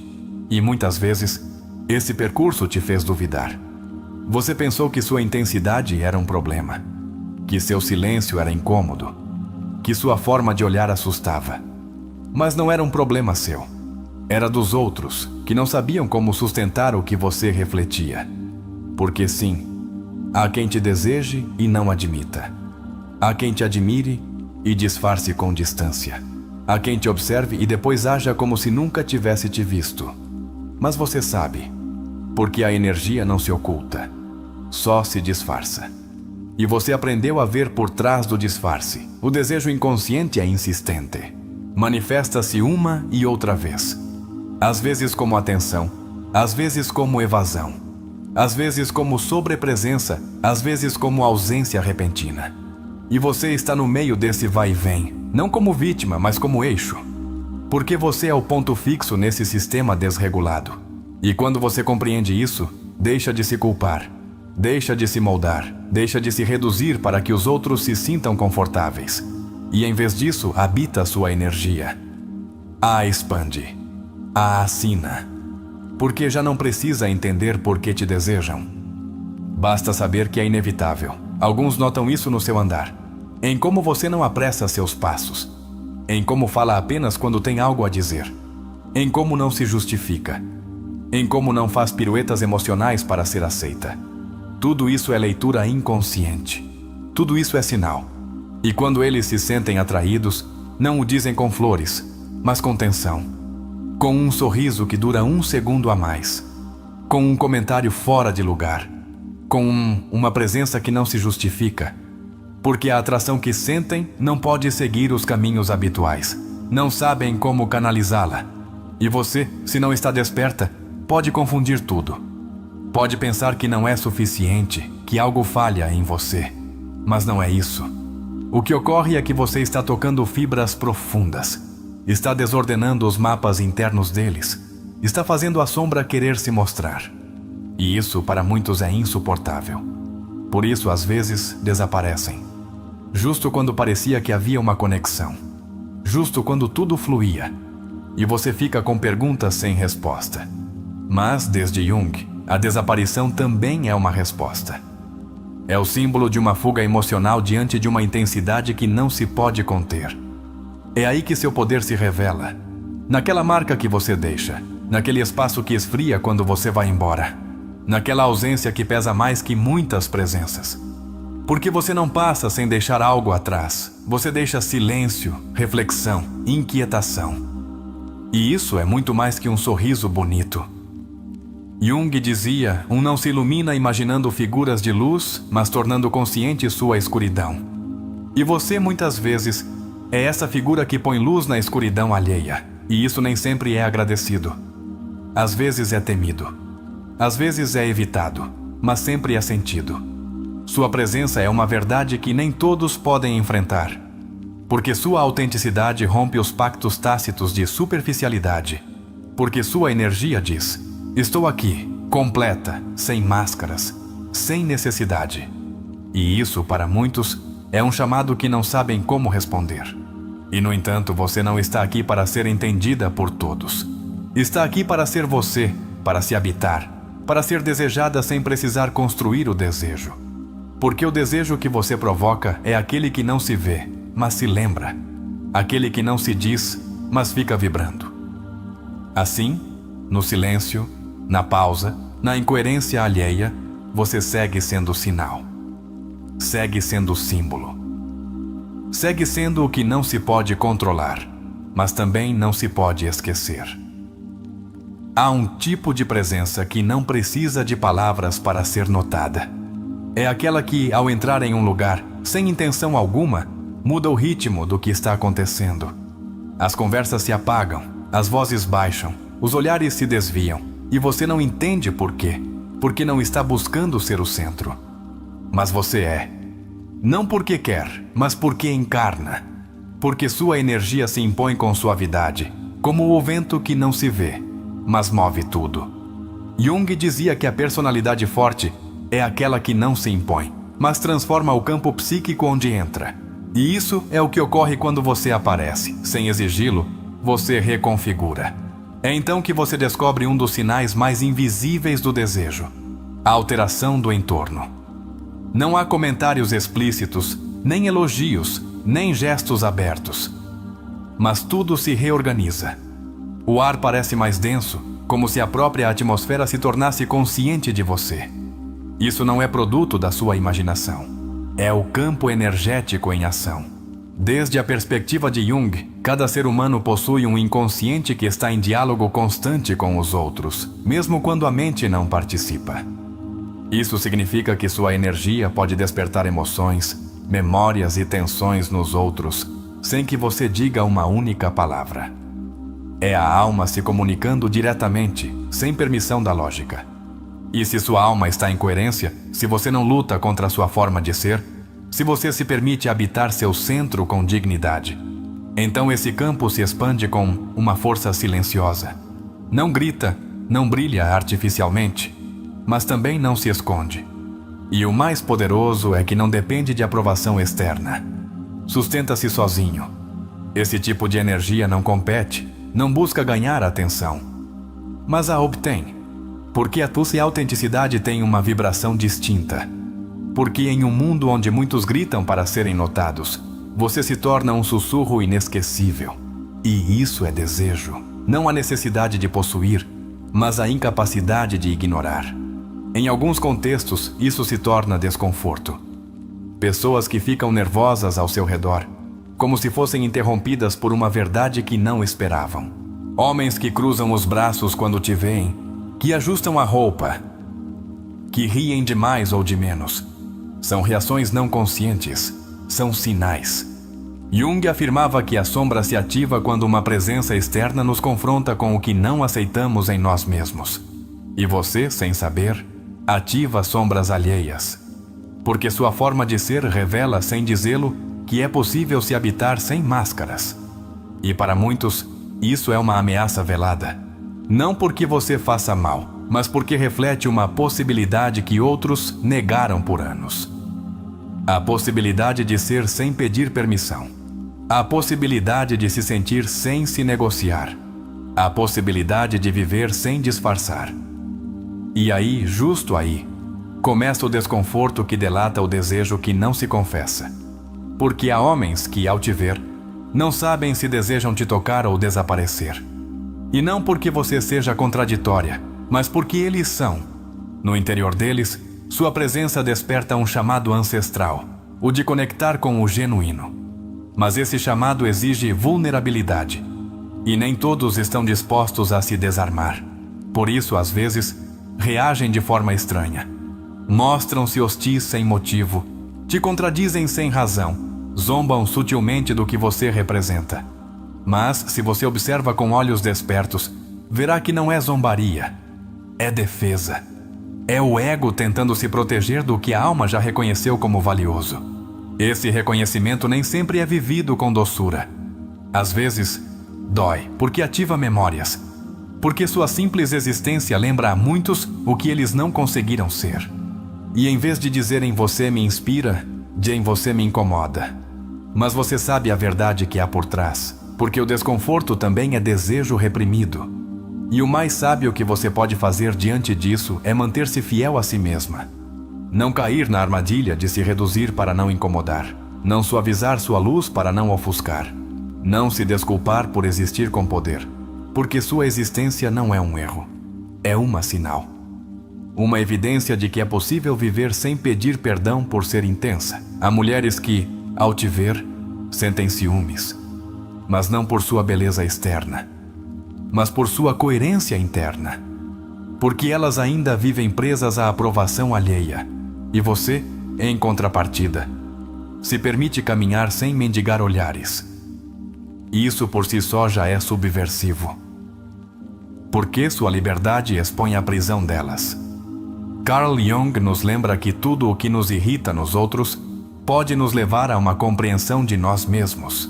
E muitas vezes, esse percurso te fez duvidar. Você pensou que sua intensidade era um problema, que seu silêncio era incômodo, que sua forma de olhar assustava. Mas não era um problema seu. Era dos outros, que não sabiam como sustentar o que você refletia. Porque sim, há quem te deseje e não admita. Há quem te admire e disfarce com distância. Há quem te observe e depois haja como se nunca tivesse te visto. Mas você sabe, porque a energia não se oculta, só se disfarça. E você aprendeu a ver por trás do disfarce. O desejo inconsciente é insistente. Manifesta-se uma e outra vez. Às vezes como atenção, às vezes como evasão, às vezes como sobrepresença, às vezes como ausência repentina. E você está no meio desse vai e vem, não como vítima, mas como eixo. Porque você é o ponto fixo nesse sistema desregulado. E quando você compreende isso, deixa de se culpar, deixa de se moldar, deixa de se reduzir para que os outros se sintam confortáveis. E em vez disso, habita a sua energia. A expande, a assina. Porque já não precisa entender por que te desejam. Basta saber que é inevitável. Alguns notam isso no seu andar. Em como você não apressa seus passos. Em como fala apenas quando tem algo a dizer. Em como não se justifica. Em como não faz piruetas emocionais para ser aceita. Tudo isso é leitura inconsciente. Tudo isso é sinal. E quando eles se sentem atraídos, não o dizem com flores, mas com tensão. Com um sorriso que dura 1 segundo a mais. Com um comentário fora de lugar. Com uma presença que não se justifica. Porque a atração que sentem não pode seguir os caminhos habituais. Não sabem como canalizá-la. E você, se não está desperta, pode confundir tudo. Pode pensar que não é suficiente, que algo falha em você. Mas não é isso. O que ocorre é que você está tocando fibras profundas. Está desordenando os mapas internos deles. Está fazendo a sombra querer se mostrar. E isso para muitos é insuportável. Por isso, às vezes, desaparecem. Justo quando parecia que havia uma conexão. Justo quando tudo fluía. E você fica com perguntas sem resposta. Mas, desde Jung, a desaparição também é uma resposta. É o símbolo de uma fuga emocional diante de uma intensidade que não se pode conter. É aí que seu poder se revela. Naquela marca que você deixa. Naquele espaço que esfria quando você vai embora. Naquela ausência que pesa mais que muitas presenças. Porque você não passa sem deixar algo atrás. Você deixa silêncio, reflexão, inquietação. E isso é muito mais que um sorriso bonito. Jung dizia, não se ilumina imaginando figuras de luz, mas tornando consciente sua escuridão. E você, muitas vezes, é essa figura que põe luz na escuridão alheia. E isso nem sempre é agradecido. Às vezes é temido. Às vezes é evitado, mas sempre é sentido. Sua presença é uma verdade que nem todos podem enfrentar. Porque sua autenticidade rompe os pactos tácitos de superficialidade. Porque sua energia diz: estou aqui, completa, sem máscaras, sem necessidade. E isso, para muitos, é um chamado que não sabem como responder. E, no entanto, você não está aqui para ser entendida por todos. Está aqui para ser você, para se habitar, para ser desejada sem precisar construir o desejo. Porque o desejo que você provoca é aquele que não se vê, mas se lembra. Aquele que não se diz, mas fica vibrando. Assim, no silêncio, na pausa, na incoerência alheia, você segue sendo sinal. Segue sendo símbolo. Segue sendo o que não se pode controlar, mas também não se pode esquecer. Há um tipo de presença que não precisa de palavras para ser notada. É aquela que, ao entrar em um lugar, sem intenção alguma, muda o ritmo do que está acontecendo. As conversas se apagam, as vozes baixam, os olhares se desviam, e você não entende por quê, porque não está buscando ser o centro. Mas você é. Não porque quer, mas porque encarna. Porque sua energia se impõe com suavidade, como o vento que não se vê, mas move tudo. Jung dizia que a personalidade forte é aquela que não se impõe, mas transforma o campo psíquico onde entra. E isso é o que ocorre quando você aparece. Sem exigi-lo, você reconfigura. É então que você descobre um dos sinais mais invisíveis do desejo: a alteração do entorno. Não há comentários explícitos, nem elogios, nem gestos abertos. Mas tudo se reorganiza. O ar parece mais denso, como se a própria atmosfera se tornasse consciente de você. Isso não é produto da sua imaginação. É o campo energético em ação. Desde a perspectiva de Jung, cada ser humano possui um inconsciente que está em diálogo constante com os outros, mesmo quando a mente não participa. Isso significa que sua energia pode despertar emoções, memórias e tensões nos outros, sem que você diga uma única palavra. É a alma se comunicando diretamente, sem permissão da lógica. E se sua alma está em coerência, se você não luta contra a sua forma de ser, se você se permite habitar seu centro com dignidade, então esse campo se expande com uma força silenciosa. Não grita, não brilha artificialmente, mas também não se esconde. E o mais poderoso é que não depende de aprovação externa. Sustenta-se sozinho. Esse tipo de energia não compete, não busca ganhar atenção, mas a obtém. Porque a tua autenticidade tem uma vibração distinta. Porque em um mundo onde muitos gritam para serem notados, você se torna um sussurro inesquecível. E isso é desejo. Não a necessidade de possuir, mas a incapacidade de ignorar. Em alguns contextos, isso se torna desconforto. Pessoas que ficam nervosas ao seu redor, como se fossem interrompidas por uma verdade que não esperavam. Homens que cruzam os braços quando te veem, que ajustam a roupa, que riem de mais ou de menos. São reações não conscientes, são sinais. Jung afirmava que a sombra se ativa quando uma presença externa nos confronta com o que não aceitamos em nós mesmos. E você, sem saber, ativa sombras alheias. Porque sua forma de ser revela, sem dizê-lo, que é possível se habitar sem máscaras. E para muitos, isso é uma ameaça velada. Não porque você faça mal, mas porque reflete uma possibilidade que outros negaram por anos. A possibilidade de ser sem pedir permissão. A possibilidade de se sentir sem se negociar. A possibilidade de viver sem disfarçar. E aí, justo aí, começa o desconforto que delata o desejo que não se confessa. Porque há homens que, ao te ver, não sabem se desejam te tocar ou desaparecer. E não porque você seja contraditória, mas porque eles são. No interior deles, sua presença desperta um chamado ancestral, o de conectar com o genuíno. Mas esse chamado exige vulnerabilidade. E nem todos estão dispostos a se desarmar. Por isso, às vezes, reagem de forma estranha. Mostram-se hostis sem motivo, te contradizem sem razão, zombam sutilmente do que você representa. Mas, se você observa com olhos despertos, verá que não é zombaria, é defesa. É o ego tentando se proteger do que a alma já reconheceu como valioso. Esse reconhecimento nem sempre é vivido com doçura. Às vezes, dói, porque ativa memórias. Porque sua simples existência lembra a muitos o que eles não conseguiram ser. E em vez de dizer em você me inspira, de em você me incomoda. Mas você sabe a verdade que há por trás, porque o desconforto também é desejo reprimido. E o mais sábio que você pode fazer diante disso é manter-se fiel a si mesma. Não cair na armadilha de se reduzir para não incomodar. Não suavizar sua luz para não ofuscar. Não se desculpar por existir com poder. Porque sua existência não é um erro. É uma sinal. Uma evidência de que é possível viver sem pedir perdão por ser intensa. Há mulheres que, ao te ver, sentem ciúmes. Mas não por sua beleza externa. mas por sua coerência interna. Porque elas ainda vivem presas à aprovação alheia, e você, em contrapartida, se permite caminhar sem mendigar olhares. Isso por si só já é subversivo. Porque sua liberdade expõe a prisão delas. Carl Jung nos lembra que tudo o que nos irrita nos outros pode nos levar a uma compreensão de nós mesmos.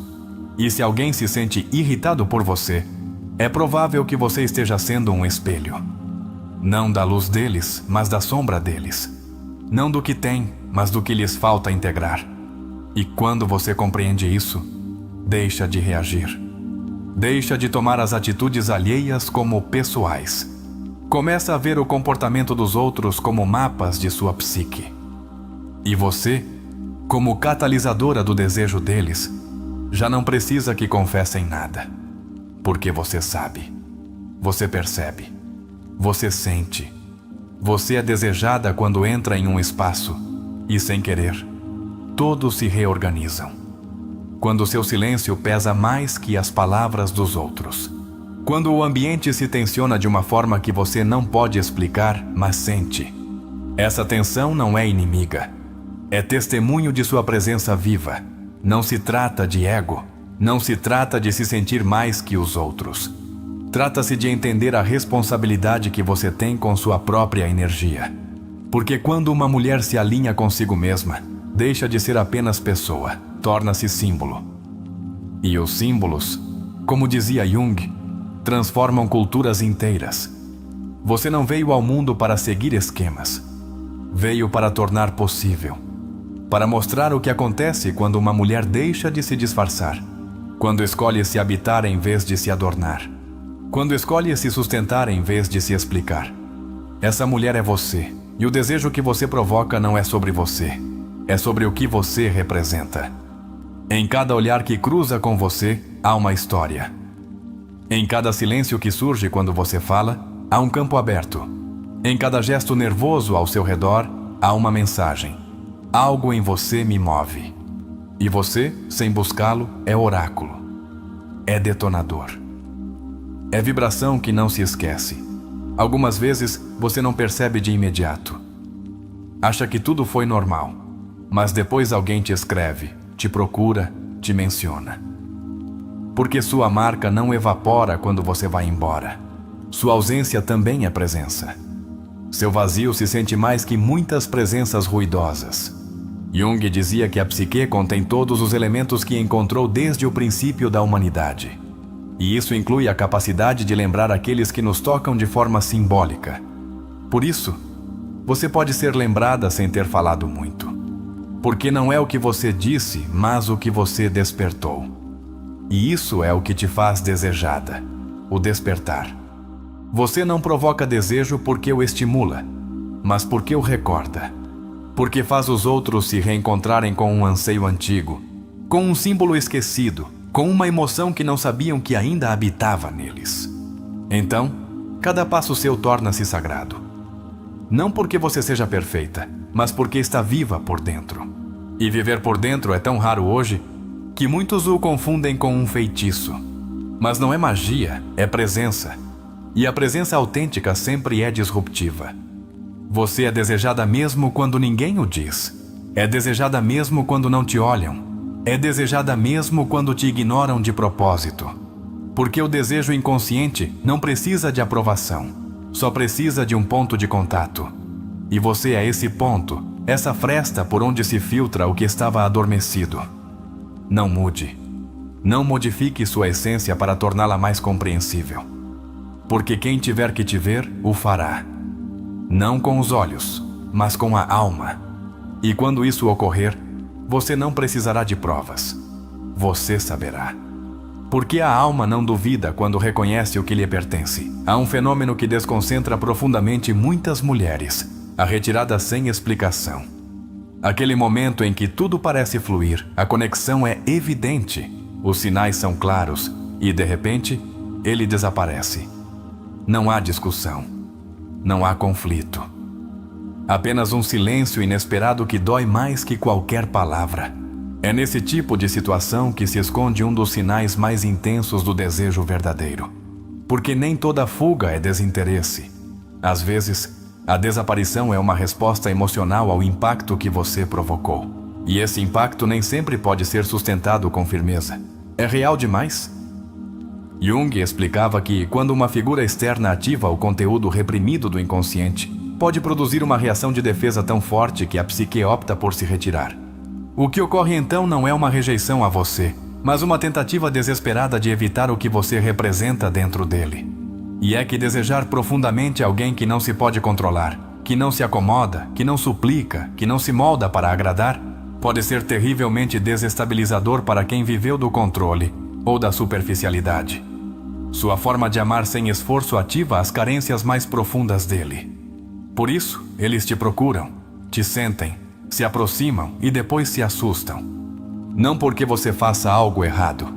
E se alguém se sente irritado por você, é provável que você esteja sendo um espelho. Não da luz deles, mas da sombra deles. Não do que tem, mas do que lhes falta integrar. E quando você compreende isso, deixa de reagir. Deixa de tomar as atitudes alheias como pessoais. Começa a ver o comportamento dos outros como mapas de sua psique. E você, como catalisadora do desejo deles, já não precisa que confessem nada. Porque você sabe, você percebe, você sente. Você é desejada quando entra em um espaço e, sem querer, todos se reorganizam. Quando seu silêncio pesa mais que as palavras dos outros. Quando o ambiente se tensiona de uma forma que você não pode explicar, mas sente. Essa tensão não é inimiga. É testemunho de sua presença viva. Não se trata de ego. Não se trata de se sentir mais que os outros. Trata-se de entender a responsabilidade que você tem com sua própria energia. Porque quando uma mulher se alinha consigo mesma, deixa de ser apenas pessoa, torna-se símbolo. E os símbolos, como dizia Jung, transformam culturas inteiras. Você não veio ao mundo para seguir esquemas. Veio para tornar possível. Para mostrar o que acontece quando uma mulher deixa de se disfarçar. Quando escolhe se habitar em vez de se adornar. Quando escolhe se sustentar em vez de se explicar. Essa mulher é você, e o desejo que você provoca não é sobre você. É sobre o que você representa. Em cada olhar que cruza com você, há uma história. Em cada silêncio que surge quando você fala, há um campo aberto. Em cada gesto nervoso ao seu redor, há uma mensagem. Algo em você me move. E você, sem buscá-lo, é oráculo. É detonador. É vibração que não se esquece. Algumas vezes, você não percebe de imediato. Acha que tudo foi normal. Mas depois alguém te escreve, te procura, te menciona. Porque sua marca não evapora quando você vai embora. Sua ausência também é presença. Seu vazio se sente mais que muitas presenças ruidosas. Jung dizia que a psique contém todos os elementos que encontrou desde o princípio da humanidade. E isso inclui a capacidade de lembrar aqueles que nos tocam de forma simbólica. Por isso, você pode ser lembrada sem ter falado muito. Porque não é o que você disse, mas o que você despertou. E isso é o que te faz desejada, o despertar. Você não provoca desejo porque o estimula, mas porque o recorda. Porque faz os outros se reencontrarem com um anseio antigo, com um símbolo esquecido, com uma emoção que não sabiam que ainda habitava neles. Então, cada passo seu torna-se sagrado. Não porque você seja perfeita, mas porque está viva por dentro. E viver por dentro é tão raro hoje que muitos o confundem com um feitiço. Mas não é magia, é presença. E a presença autêntica sempre é disruptiva. Você é desejada mesmo quando ninguém o diz. É desejada mesmo quando não te olham. É desejada mesmo quando te ignoram de propósito. Porque o desejo inconsciente não precisa de aprovação. Só precisa de um ponto de contato. E você é esse ponto, essa fresta por onde se filtra o que estava adormecido. Não mude. Não modifique sua essência para torná-la mais compreensível. Porque quem tiver que te ver, o fará. Não com os olhos, mas com a alma. E quando isso ocorrer, você não precisará de provas. Você saberá. Porque a alma não duvida quando reconhece o que lhe pertence. Há um fenômeno que desconcentra profundamente muitas mulheres. A retirada sem explicação. Aquele momento em que tudo parece fluir, a conexão é evidente, os sinais são claros e, de repente, ele desaparece. Não há discussão. Não há conflito. Apenas um silêncio inesperado que dói mais que qualquer palavra. É nesse tipo de situação que se esconde um dos sinais mais intensos do desejo verdadeiro. Porque nem toda fuga é desinteresse. Às vezes, a desaparição é uma resposta emocional ao impacto que você provocou. E esse impacto nem sempre pode ser sustentado com firmeza. É real demais? Jung explicava que, quando uma figura externa ativa o conteúdo reprimido do inconsciente, pode produzir uma reação de defesa tão forte que a psique opta por se retirar. O que ocorre então não é uma rejeição a você, mas uma tentativa desesperada de evitar o que você representa dentro dele. E é que desejar profundamente alguém que não se pode controlar, que não se acomoda, que não suplica, que não se molda para agradar, pode ser terrivelmente desestabilizador para quem viveu do controle ou da superficialidade. Sua forma de amar sem esforço ativa as carências mais profundas dele. Por isso, eles te procuram, te sentem, se aproximam e depois se assustam. Não porque você faça algo errado,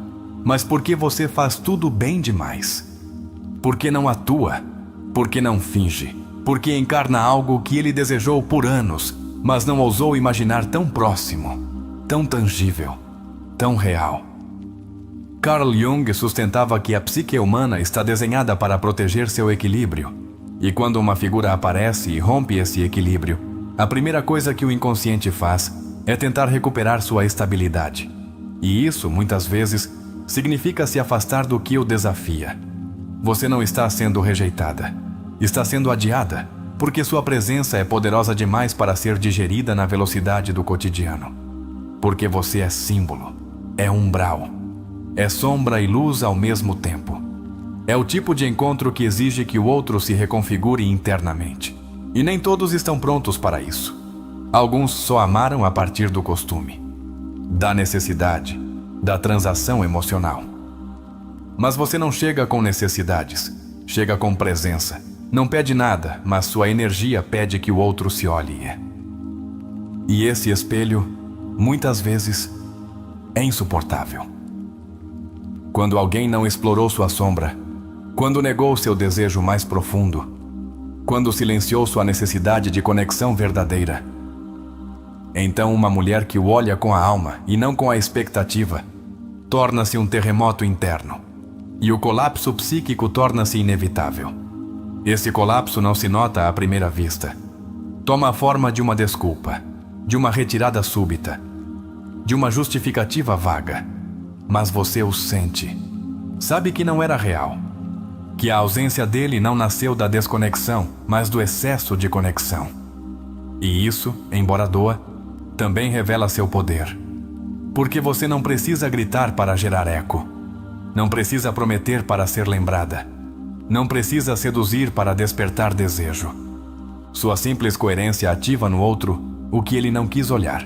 mas porque você faz tudo bem demais. Porque não atua, porque não finge, porque encarna algo que ele desejou por anos, mas não ousou imaginar tão próximo, tão tangível, tão real. Carl Jung sustentava que a psique humana está desenhada para proteger seu equilíbrio, e quando uma figura aparece e rompe esse equilíbrio, a primeira coisa que o inconsciente faz é tentar recuperar sua estabilidade. E isso, muitas vezes, significa se afastar do que o desafia. Você não está sendo rejeitada, está sendo adiada, porque sua presença é poderosa demais para ser digerida na velocidade do cotidiano. Porque você é símbolo, é umbral, é sombra e luz ao mesmo tempo. É o tipo de encontro que exige que o outro se reconfigure internamente. E nem todos estão prontos para isso. Alguns só amaram a partir do costume, da necessidade, da transação emocional. Mas você não chega com necessidades, chega com presença. Não pede nada, mas sua energia pede que o outro se olhe. E esse espelho, muitas vezes, é insuportável. Quando alguém não explorou sua sombra, quando negou seu desejo mais profundo, quando silenciou sua necessidade de conexão verdadeira, então uma mulher que o olha com a alma e não com a expectativa, torna-se um terremoto interno, e o colapso psíquico torna-se inevitável. Esse colapso não se nota à primeira vista. Toma a forma de uma desculpa, de uma retirada súbita, de uma justificativa vaga. Mas você o sente. Sabe que não era real. Que a ausência dele não nasceu da desconexão, mas do excesso de conexão. E isso, embora doa, também revela seu poder. Porque você não precisa gritar para gerar eco. Não precisa prometer para ser lembrada. Não precisa seduzir para despertar desejo. Sua simples coerência ativa no outro o que ele não quis olhar.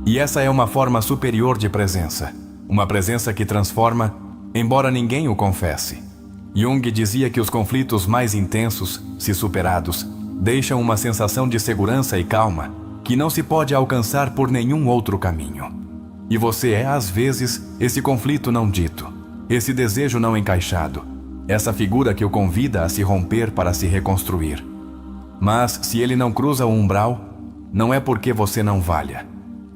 E essa é uma forma superior de presença. Uma presença que transforma, embora ninguém o confesse. Jung dizia que os conflitos mais intensos, se superados, deixam uma sensação de segurança e calma que não se pode alcançar por nenhum outro caminho. E você é, às vezes, esse conflito não dito, esse desejo não encaixado, essa figura que o convida a se romper para se reconstruir. Mas, se ele não cruza o umbral, não é porque você não valha.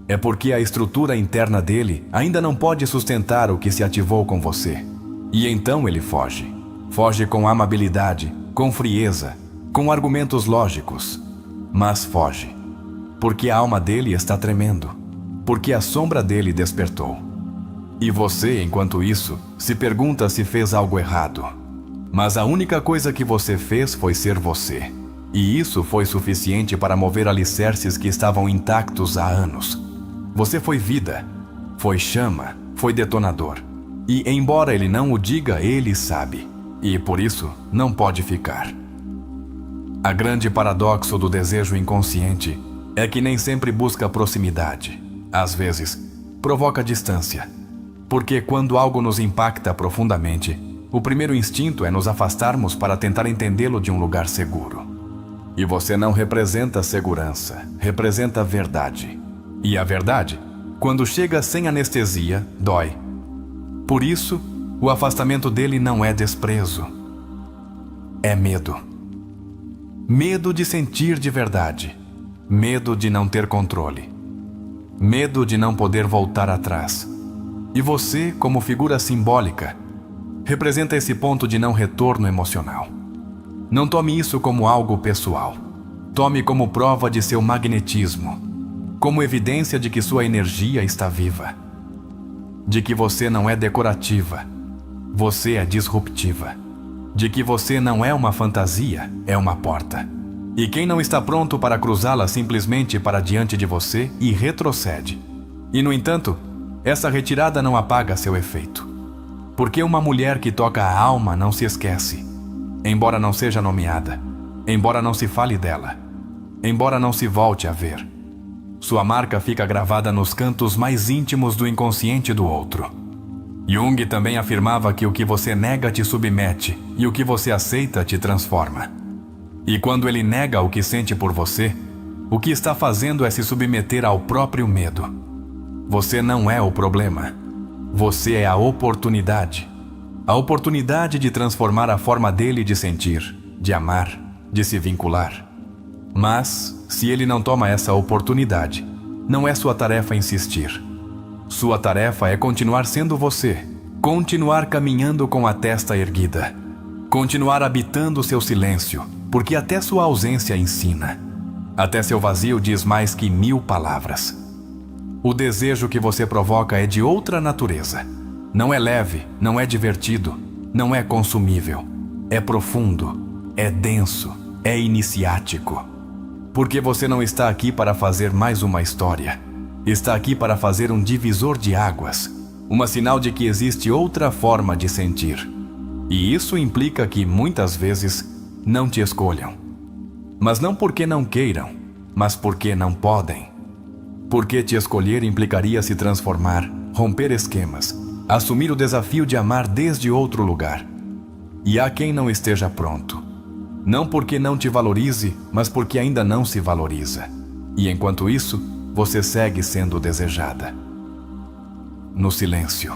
É porque a estrutura interna dele ainda não pode sustentar o que se ativou com você. E então ele foge. Foge com amabilidade, com frieza, com argumentos lógicos. Mas foge. Porque a alma dele está tremendo. Porque a sombra dele despertou. E você, enquanto isso, se pergunta se fez algo errado. Mas a única coisa que você fez foi ser você. E isso foi suficiente para mover alicerces que estavam intactos há anos. Você foi vida, foi chama, foi detonador. E, embora ele não o diga, ele sabe. E, por isso, não pode ficar. A grande paradoxo do desejo inconsciente é que nem sempre busca proximidade. Às vezes, provoca distância. Porque quando algo nos impacta profundamente, o primeiro instinto é nos afastarmos para tentar entendê-lo de um lugar seguro. E você não representa segurança, representa verdade. E a verdade, quando chega sem anestesia, dói. Por isso, o afastamento dele não é desprezo. É medo. Medo de sentir de verdade. Medo de não ter controle. Medo de não poder voltar atrás. E você, como figura simbólica, representa esse ponto de não retorno emocional. Não tome isso como algo pessoal. Tome como prova de seu magnetismo, como evidência de que sua energia está viva, de que você não é decorativa, você é disruptiva, de que você não é uma fantasia, é uma porta. E quem não está pronto para cruzá-la simplesmente para diante de você e retrocede. E, no entanto, essa retirada não apaga seu efeito. Porque uma mulher que toca a alma não se esquece, embora não seja nomeada, embora não se fale dela, embora não se volte a ver. Sua marca fica gravada nos cantos mais íntimos do inconsciente do outro. Jung também afirmava que o que você nega te submete e o que você aceita te transforma. E quando ele nega o que sente por você, o que está fazendo é se submeter ao próprio medo. Você não é o problema. Você é a oportunidade. A oportunidade de transformar a forma dele de sentir, de amar, de se vincular. Mas, se ele não toma essa oportunidade, não é sua tarefa insistir. Sua tarefa é continuar sendo você, continuar caminhando com a testa erguida, continuar habitando seu silêncio, porque até sua ausência ensina. Até seu vazio diz mais que 1000 palavras. O desejo que você provoca é de outra natureza. Não é leve, não é divertido, não é consumível. É profundo, é denso, é iniciático. Porque você não está aqui para fazer mais uma história. Está aqui para fazer um divisor de águas, um sinal de que existe outra forma de sentir. E isso implica que, muitas vezes, não te escolham. Mas não porque não queiram, mas porque não podem. Porque te escolher implicaria se transformar, romper esquemas, assumir o desafio de amar desde outro lugar. E há quem não esteja pronto. Não porque não te valorize, mas porque ainda não se valoriza. E enquanto isso, você segue sendo desejada. No silêncio,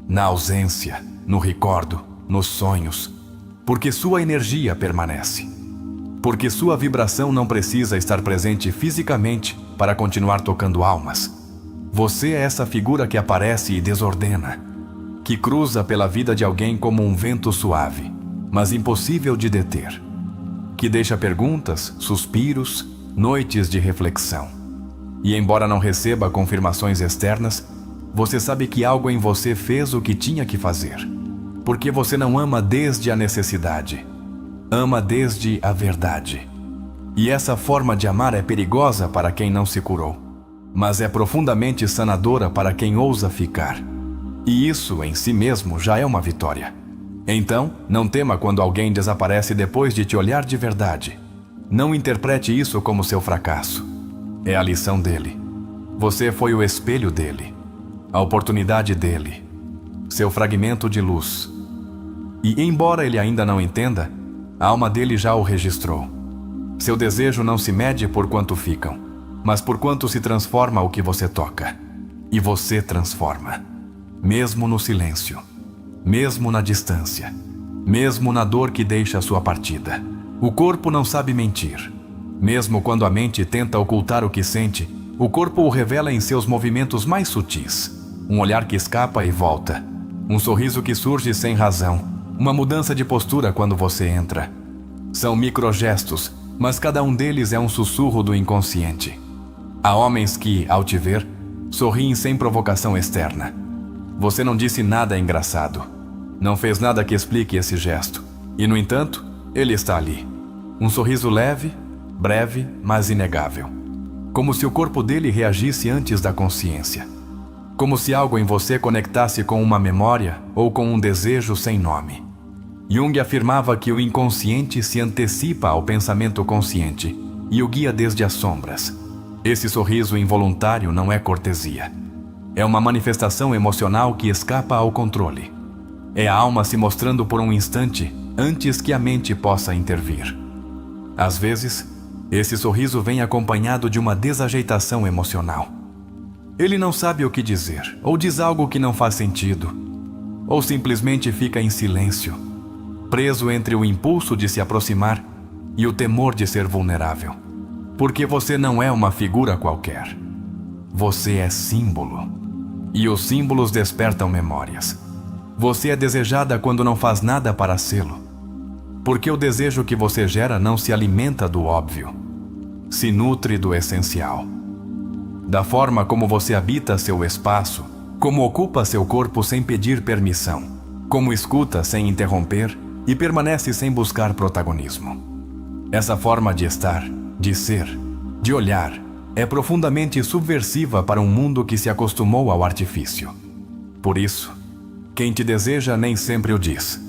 na ausência, no recordo, nos sonhos, porque sua energia permanece. Porque sua vibração não precisa estar presente fisicamente para continuar tocando almas. Você é essa figura que aparece e desordena, que cruza pela vida de alguém como um vento suave, mas impossível de deter, que deixa perguntas, suspiros, noites de reflexão. E embora não receba confirmações externas, você sabe que algo em você fez o que tinha que fazer. Porque você não ama desde a necessidade, ama desde a verdade. E essa forma de amar é perigosa para quem não se curou, mas é profundamente sanadora para quem ousa ficar. E isso em si mesmo já é uma vitória. Então, não tema quando alguém desaparece depois de te olhar de verdade. Não interprete isso como seu fracasso. É a lição dele. Você foi o espelho dele, a oportunidade dele, seu fragmento de luz. E embora ele ainda não entenda, a alma dele já o registrou. Seu desejo não se mede por quanto ficam, mas por quanto se transforma o que você toca. E você transforma, mesmo no silêncio, mesmo na distância, mesmo na dor que deixa a sua partida. O corpo não sabe mentir. Mesmo quando a mente tenta ocultar o que sente, o corpo o revela em seus movimentos mais sutis. Um olhar que escapa e volta. Um sorriso que surge sem razão. Uma mudança de postura quando você entra. São microgestos, mas cada um deles é um sussurro do inconsciente. Há homens que, ao te ver, sorriem sem provocação externa. Você não disse nada engraçado. Não fez nada que explique esse gesto. E, no entanto, ele está ali. Um sorriso leve, breve, mas inegável. Como se o corpo dele reagisse antes da consciência. Como se algo em você conectasse com uma memória ou com um desejo sem nome. Jung afirmava que o inconsciente se antecipa ao pensamento consciente e o guia desde as sombras. Esse sorriso involuntário não é cortesia. É uma manifestação emocional que escapa ao controle. É a alma se mostrando por um instante antes que a mente possa intervir. Às vezes, esse sorriso vem acompanhado de uma desajeitação emocional. Ele não sabe o que dizer, ou diz algo que não faz sentido, ou simplesmente fica em silêncio, preso entre o impulso de se aproximar e o temor de ser vulnerável. Porque você não é uma figura qualquer. Você é símbolo. E os símbolos despertam memórias. Você é desejada quando não faz nada para sê-lo. Porque o desejo que você gera não se alimenta do óbvio, se nutre do essencial. Da forma como você habita seu espaço, como ocupa seu corpo sem pedir permissão, como escuta sem interromper e permanece sem buscar protagonismo. Essa forma de estar, de ser, de olhar, é profundamente subversiva para um mundo que se acostumou ao artifício. Por isso, quem te deseja nem sempre o diz,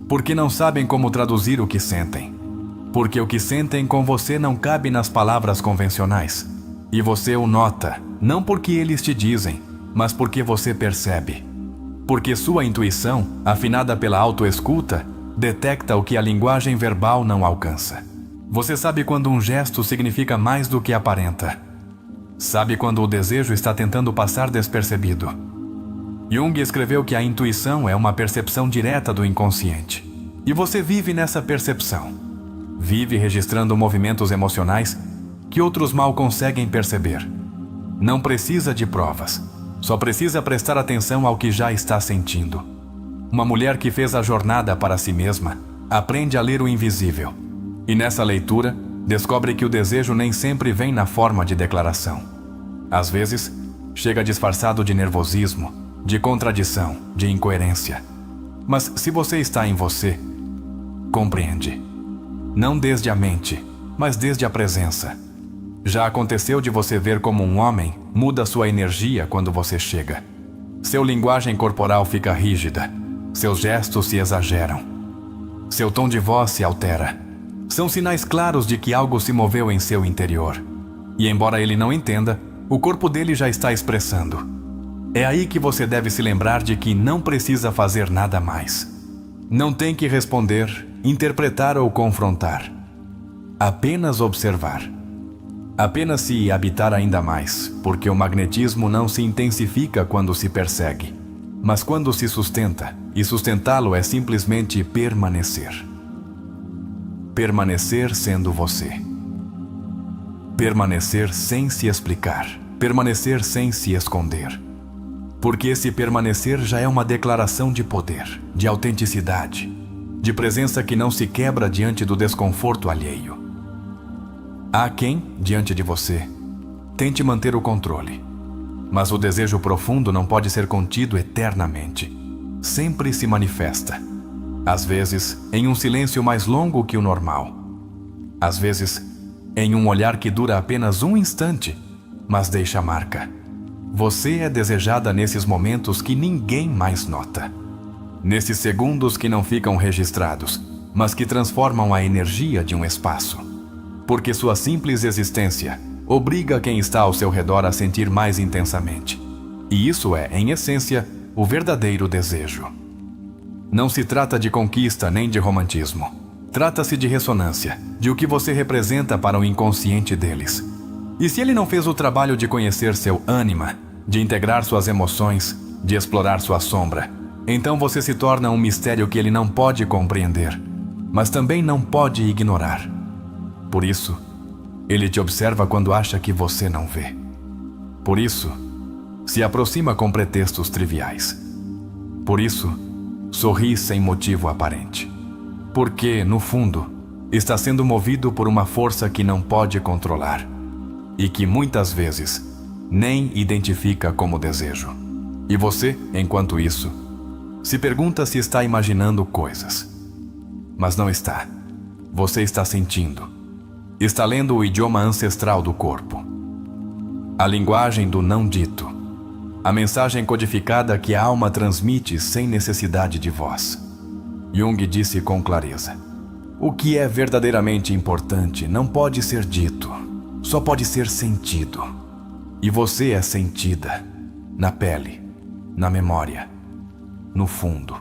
porque não sabem como traduzir o que sentem. Porque o que sentem com você não cabe nas palavras convencionais. E você o nota, não porque eles te dizem, mas porque você percebe. Porque sua intuição, afinada pela autoescuta, detecta o que a linguagem verbal não alcança. Você sabe quando um gesto significa mais do que aparenta. Sabe quando o desejo está tentando passar despercebido. Jung escreveu que a intuição é uma percepção direta do inconsciente. E você vive nessa percepção. Vive registrando movimentos emocionais que outros mal conseguem perceber. Não precisa de provas. Só precisa prestar atenção ao que já está sentindo. Uma mulher que fez a jornada para si mesma aprende a ler o invisível. E nessa leitura, descobre que o desejo nem sempre vem na forma de declaração. Às vezes, chega disfarçado de nervosismo, de contradição, de incoerência. Mas se você está em você, compreende. Não desde a mente, mas desde a presença. Já aconteceu de você ver como um homem muda sua energia quando você chega. Seu linguagem corporal fica rígida, seus gestos se exageram, seu tom de voz se altera. São sinais claros de que algo se moveu em seu interior. E embora ele não entenda, o corpo dele já está expressando. É aí que você deve se lembrar de que não precisa fazer nada mais. Não tem que responder, interpretar ou confrontar. Apenas observar. Apenas se habitar ainda mais, porque o magnetismo não se intensifica quando se persegue, mas quando se sustenta, e sustentá-lo é simplesmente permanecer. Permanecer sendo você. Permanecer sem se explicar. Permanecer sem se esconder. Porque esse permanecer já é uma declaração de poder, de autenticidade, de presença que não se quebra diante do desconforto alheio. Há quem, diante de você, tente manter o controle. Mas o desejo profundo não pode ser contido eternamente. Sempre se manifesta. Às vezes, em um silêncio mais longo que o normal. Às vezes, em um olhar que dura apenas um instante, mas deixa marca. Você é desejada nesses momentos que ninguém mais nota. Nesses segundos que não ficam registrados, mas que transformam a energia de um espaço. Porque sua simples existência obriga quem está ao seu redor a sentir mais intensamente. E isso é, em essência, o verdadeiro desejo. Não se trata de conquista nem de romantismo. Trata-se de ressonância, de o que você representa para o inconsciente deles. E se ele não fez o trabalho de conhecer seu ânima, de integrar suas emoções, de explorar sua sombra, então você se torna um mistério que ele não pode compreender, mas também não pode ignorar. Por isso, ele te observa quando acha que você não vê. Por isso, se aproxima com pretextos triviais. Por isso, sorri sem motivo aparente. Porque, no fundo, está sendo movido por uma força que não pode controlar e que muitas vezes nem identifica como desejo. E você, enquanto isso, se pergunta se está imaginando coisas. Mas não está. Você está sentindo. Está lendo o idioma ancestral do corpo. A linguagem do não dito. A mensagem codificada que a alma transmite sem necessidade de voz. Jung disse com clareza: o que é verdadeiramente importante não pode ser dito, só pode ser sentido. E você é sentida, na pele, na memória, no fundo.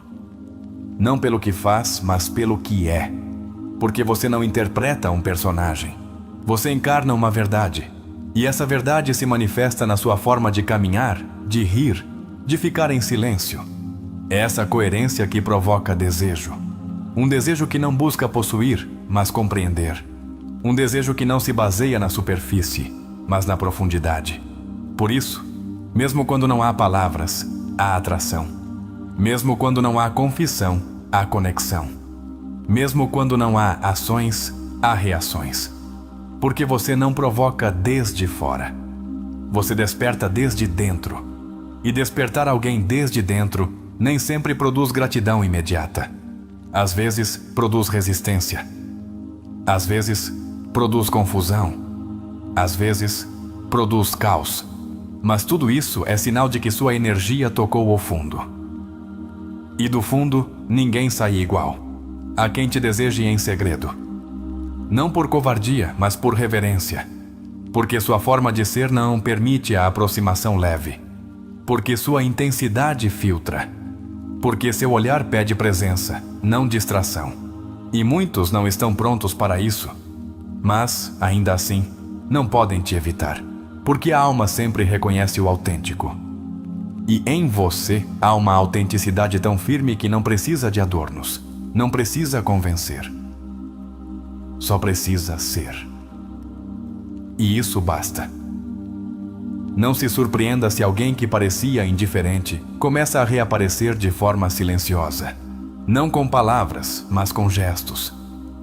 Não pelo que faz, mas pelo que é. Porque você não interpreta um personagem. Você encarna uma verdade. E essa verdade se manifesta na sua forma de caminhar, de rir, de ficar em silêncio. É essa coerência que provoca desejo. Um desejo que não busca possuir, mas compreender. Um desejo que não se baseia na superfície, mas na profundidade. Por isso, mesmo quando não há palavras, há atração. Mesmo quando não há confissão, há conexão. Mesmo quando não há ações, há reações. Porque você não provoca desde fora. Você desperta desde dentro. E despertar alguém desde dentro nem sempre produz gratidão imediata. Às vezes, produz resistência. Às vezes, produz confusão. Às vezes, produz caos. Mas tudo isso é sinal de que sua energia tocou o fundo. E do fundo, ninguém sai igual. Há quem te deseje em segredo. Não por covardia, mas por reverência. Porque sua forma de ser não permite a aproximação leve. Porque sua intensidade filtra. Porque seu olhar pede presença, não distração. E muitos não estão prontos para isso. Mas, ainda assim, não podem te evitar. Porque a alma sempre reconhece o autêntico. E em você há uma autenticidade tão firme que não precisa de adornos. Não precisa convencer. Só precisa ser. E isso basta. Não se surpreenda se alguém que parecia indiferente começa a reaparecer de forma silenciosa. Não com palavras, mas com gestos.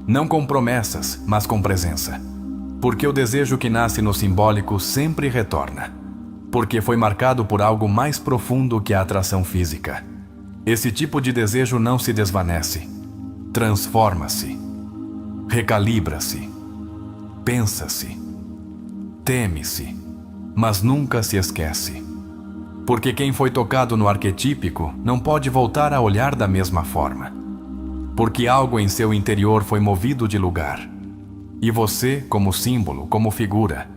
Não com promessas, mas com presença. Porque o desejo que nasce no simbólico sempre retorna. Porque foi marcado por algo mais profundo que a atração física. Esse tipo de desejo não se desvanece. Transforma-se. Recalibra-se. Pensa-se. Teme-se. Mas nunca se esquece. Porque quem foi tocado no arquetípico não pode voltar a olhar da mesma forma. Porque algo em seu interior foi movido de lugar. E você, como símbolo, como figura,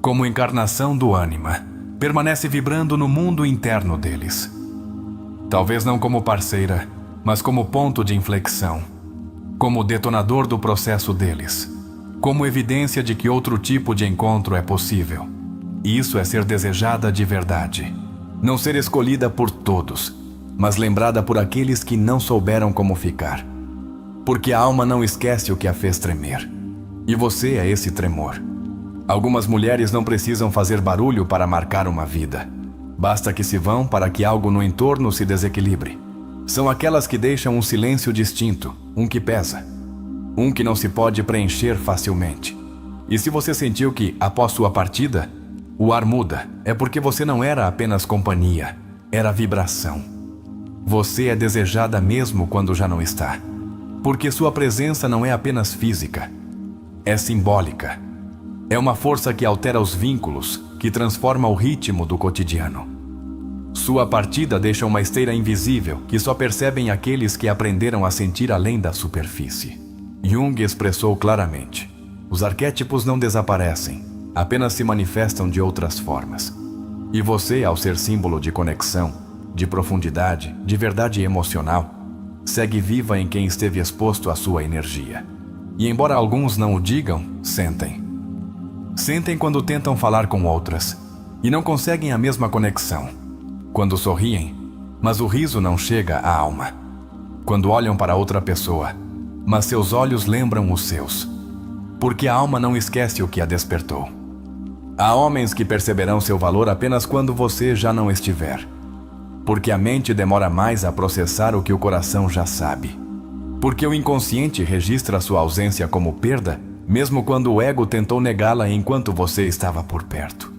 como encarnação do ânima, permanece vibrando no mundo interno deles. Talvez não como parceira, mas como ponto de inflexão, como detonador do processo deles, como evidência de que outro tipo de encontro é possível. E isso é ser desejada de verdade. Não ser escolhida por todos, mas lembrada por aqueles que não souberam como ficar. Porque a alma não esquece o que a fez tremer. E você é esse tremor. Algumas mulheres não precisam fazer barulho para marcar uma vida. Basta que se vão para que algo no entorno se desequilibre. São aquelas que deixam um silêncio distinto, um que pesa. Um que não se pode preencher facilmente. E se você sentiu que, após sua partida, o ar muda, é porque você não era apenas companhia, era vibração. Você é desejada mesmo quando já não está. Porque sua presença não é apenas física, é simbólica. É uma força que altera os vínculos, que transforma o ritmo do cotidiano. Sua partida deixa uma esteira invisível que só percebem aqueles que aprenderam a sentir além da superfície. Jung expressou claramente: os arquétipos não desaparecem, apenas se manifestam de outras formas. E você, ao ser símbolo de conexão, de profundidade, de verdade emocional, segue viva em quem esteve exposto à sua energia. E embora alguns não o digam, sentem. Sentem quando tentam falar com outras e não conseguem a mesma conexão. Quando sorriem, mas o riso não chega à alma. Quando olham para outra pessoa, mas seus olhos lembram os seus. Porque a alma não esquece o que a despertou. Há homens que perceberão seu valor apenas quando você já não estiver. Porque a mente demora mais a processar o que o coração já sabe. Porque o inconsciente registra sua ausência como perda, mesmo quando o ego tentou negá-la enquanto você estava por perto.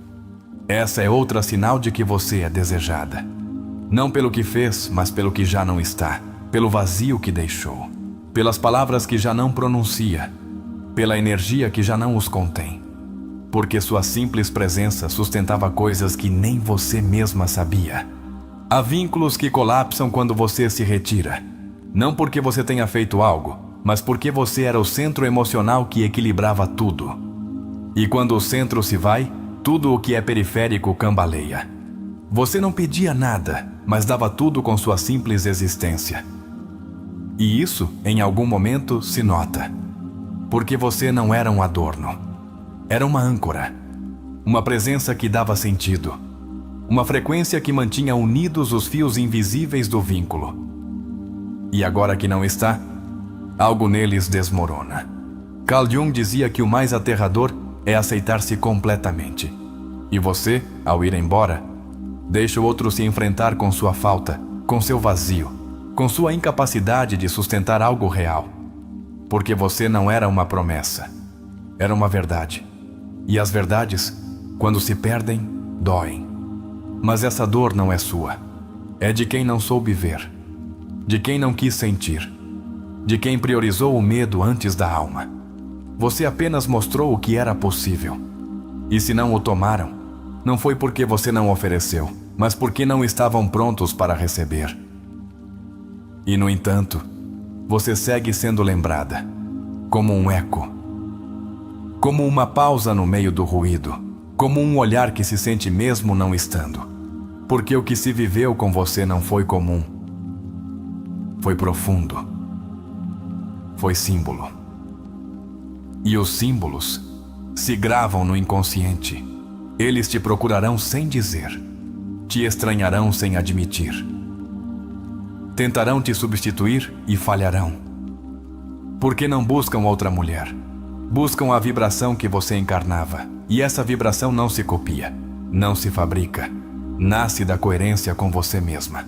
Essa é outra sinal de que você é desejada. Não pelo que fez, mas pelo que já não está, pelo vazio que deixou, pelas palavras que já não pronuncia, pela energia que já não os contém. Porque sua simples presença sustentava coisas que nem você mesma sabia. Há vínculos que colapsam quando você se retira. Não porque você tenha feito algo, mas porque você era o centro emocional que equilibrava tudo. E quando o centro se vai, tudo o que é periférico cambaleia. Você não pedia nada, mas dava tudo com sua simples existência. E isso, em algum momento, se nota. Porque você não era um adorno. Era uma âncora. Uma presença que dava sentido. Uma frequência que mantinha unidos os fios invisíveis do vínculo. E agora que não está, algo neles desmorona. Carl Jung dizia que o mais aterrador é aceitar-se completamente. E você, ao ir embora, deixa o outro se enfrentar com sua falta, com seu vazio, com sua incapacidade de sustentar algo real. Porque você não era uma promessa, era uma verdade. E as verdades, quando se perdem, doem. Mas essa dor não é sua, é de quem não soube ver, de quem não quis sentir, de quem priorizou o medo antes da alma. Você apenas mostrou o que era possível. E se não o tomaram, não foi porque você não ofereceu, mas porque não estavam prontos para receber. E, no entanto, você segue sendo lembrada, como um eco, como uma pausa no meio do ruído, como um olhar que se sente mesmo não estando. Porque o que se viveu com você não foi comum, foi profundo, foi símbolo. E os símbolos se gravam no inconsciente. Eles te procurarão sem dizer, te estranharão sem admitir. Tentarão te substituir e falharão. Porque não buscam outra mulher. Buscam a vibração que você encarnava. E essa vibração não se copia, não se fabrica. Nasce da coerência com você mesma.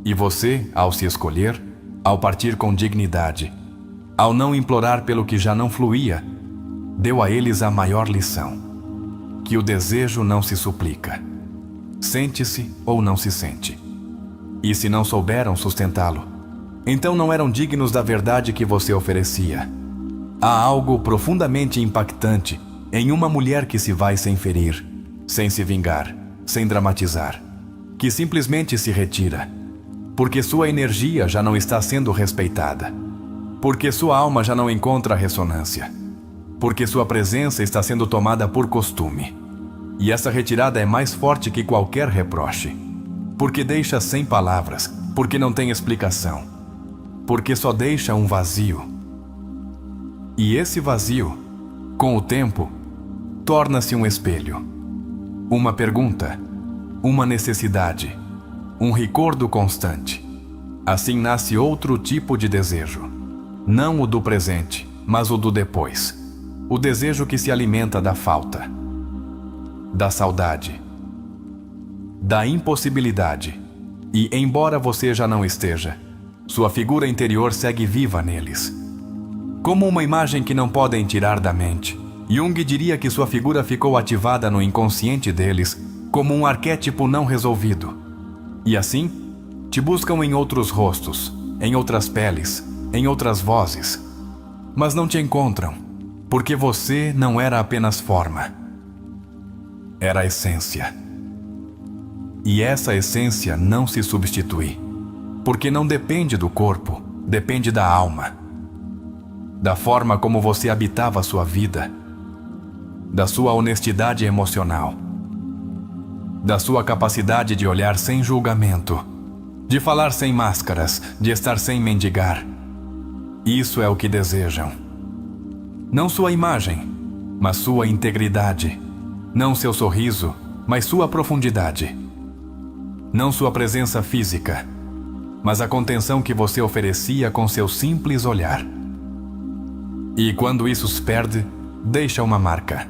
E você, ao se escolher, ao partir com dignidade, ao não implorar pelo que já não fluía, deu a eles a maior lição: que o desejo não se suplica. Sente-se ou não se sente. E se não souberam sustentá-lo, então não eram dignos da verdade que você oferecia. Há algo profundamente impactante em uma mulher que se vai sem ferir, sem se vingar, sem dramatizar, que simplesmente se retira, porque sua energia já não está sendo respeitada, porque sua alma já não encontra ressonância, porque sua presença está sendo tomada por costume. E essa retirada é mais forte que qualquer reproche, porque deixa sem palavras, porque não tem explicação, porque só deixa um vazio. E esse vazio, com o tempo, torna-se um espelho, uma pergunta, uma necessidade, um recordo constante. Assim nasce outro tipo de desejo, não o do presente, mas o do depois. O desejo que se alimenta da falta, da saudade, da impossibilidade. E, embora você já não esteja, sua figura interior segue viva neles. Como uma imagem que não podem tirar da mente, Jung diria que sua figura ficou ativada no inconsciente deles como um arquétipo não resolvido. E assim, te buscam em outros rostos, em outras peles, em outras vozes. Mas não te encontram, porque você não era apenas forma. Era a essência. E essa essência não se substitui, porque não depende do corpo, depende da alma, da forma como você habitava a sua vida, da sua honestidade emocional, da sua capacidade de olhar sem julgamento, de falar sem máscaras, de estar sem mendigar. Isso é o que desejam. Não sua imagem, mas sua integridade. Não seu sorriso, mas sua profundidade. Não sua presença física, mas a contenção que você oferecia com seu simples olhar. E quando isso se perde, deixa uma marca.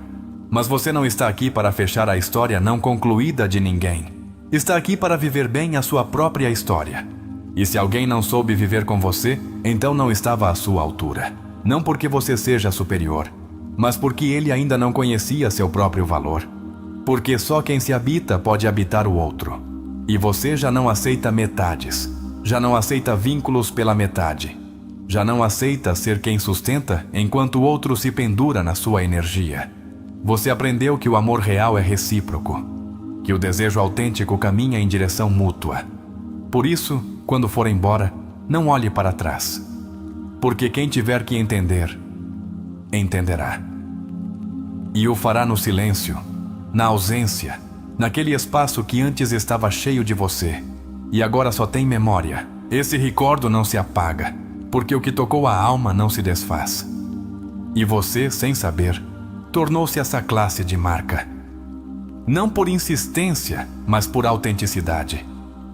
Mas você não está aqui para fechar a história não concluída de ninguém. Está aqui para viver bem a sua própria história. E se alguém não soube viver com você, então não estava à sua altura. Não porque você seja superior, mas porque ele ainda não conhecia seu próprio valor. Porque só quem se habita pode habitar o outro. E você já não aceita metades, já não aceita vínculos pela metade, já não aceita ser quem sustenta enquanto o outro se pendura na sua energia. Você aprendeu que o amor real é recíproco, que o desejo autêntico caminha em direção mútua. Por isso, quando for embora, não olhe para trás, porque quem tiver que entender, entenderá. E o fará no silêncio, na ausência, naquele espaço que antes estava cheio de você, e agora só tem memória. Esse recordo não se apaga, porque o que tocou a alma não se desfaz. E você, sem saber, tornou-se essa classe de marca. Não por insistência, mas por autenticidade.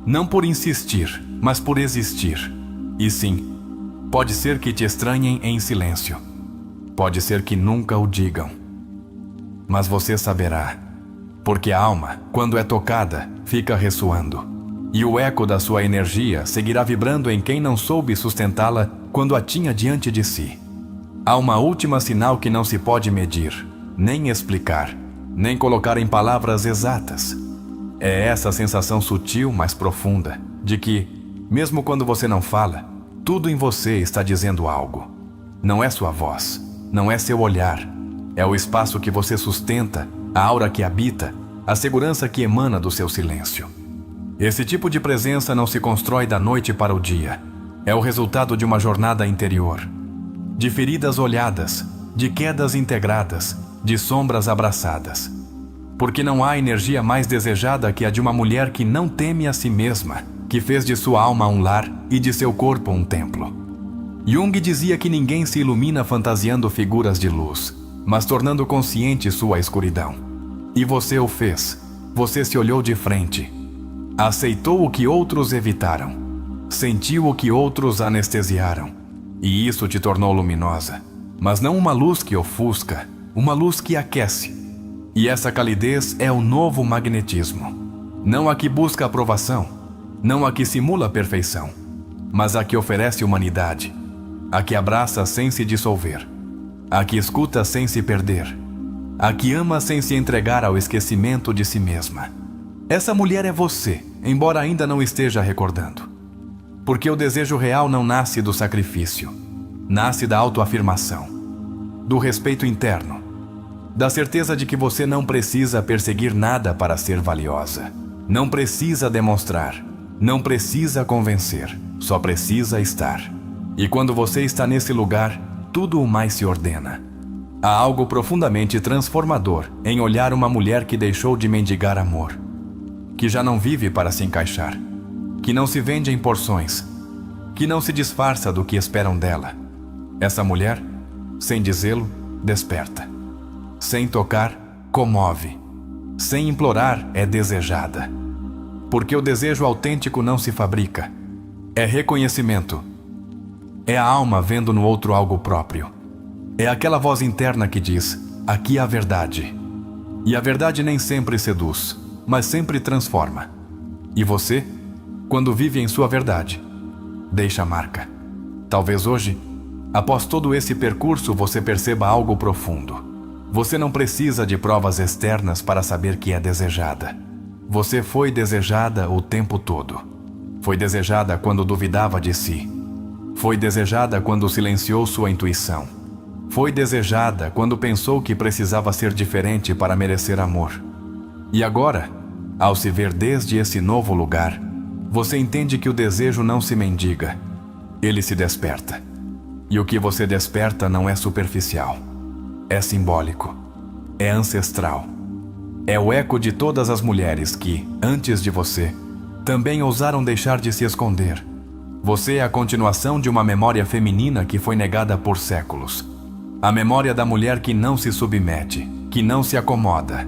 Não por insistir, mas por existir. E sim, pode ser que te estranhem em silêncio. Pode ser que nunca o digam. Mas você saberá, porque a alma, quando é tocada, fica ressoando. E o eco da sua energia seguirá vibrando em quem não soube sustentá-la quando a tinha diante de si. Há uma última sinal que não se pode medir, nem explicar, nem colocar em palavras exatas. É essa sensação sutil, mas profunda, de que, mesmo quando você não fala, tudo em você está dizendo algo. Não é sua voz, não é seu olhar, é o espaço que você sustenta, a aura que habita, a segurança que emana do seu silêncio. Esse tipo de presença não se constrói da noite para o dia. É o resultado de uma jornada interior, de feridas olhadas, de quedas integradas, de sombras abraçadas. Porque não há energia mais desejada que a de uma mulher que não teme a si mesma, que fez de sua alma um lar e de seu corpo um templo. Jung dizia que ninguém se ilumina fantasiando figuras de luz, mas tornando consciente sua escuridão. E você o fez. Você se olhou de frente. Aceitou o que outros evitaram. Sentiu o que outros anestesiaram. E isso te tornou luminosa. Mas não uma luz que ofusca, uma luz que aquece. E essa calidez é o novo magnetismo. Não a que busca aprovação, não a que simula perfeição, mas a que oferece humanidade, a que abraça sem se dissolver, a que escuta sem se perder, a que ama sem se entregar ao esquecimento de si mesma. Essa mulher é você, embora ainda não esteja recordando. Porque o desejo real não nasce do sacrifício, nasce da autoafirmação, do respeito interno, da certeza de que você não precisa perseguir nada para ser valiosa, não precisa demonstrar, não precisa convencer, só precisa estar. E quando você está nesse lugar, tudo o mais se ordena. Há algo profundamente transformador em olhar uma mulher que deixou de mendigar amor, que já não vive para se encaixar, que não se vende em porções, que não se disfarça do que esperam dela. Essa mulher, sem dizê-lo, desperta. Sem tocar, comove. Sem implorar, é desejada. Porque o desejo autêntico não se fabrica. É reconhecimento. É a alma vendo no outro algo próprio. É aquela voz interna que diz: aqui há verdade. E a verdade nem sempre seduz, mas sempre transforma. E você, quando vive em sua verdade, deixa a marca. Talvez hoje, após todo esse percurso, você perceba algo profundo. Você não precisa de provas externas para saber que é desejada. Você foi desejada o tempo todo. Foi desejada quando duvidava de si. Foi desejada quando silenciou sua intuição. Foi desejada quando pensou que precisava ser diferente para merecer amor. E agora, ao se ver desde esse novo lugar, você entende que o desejo não se mendiga, ele se desperta. E o que você desperta não é superficial, é simbólico, é ancestral. É o eco de todas as mulheres que, antes de você, também ousaram deixar de se esconder. Você é a continuação de uma memória feminina que foi negada por séculos. A memória da mulher que não se submete, que não se acomoda,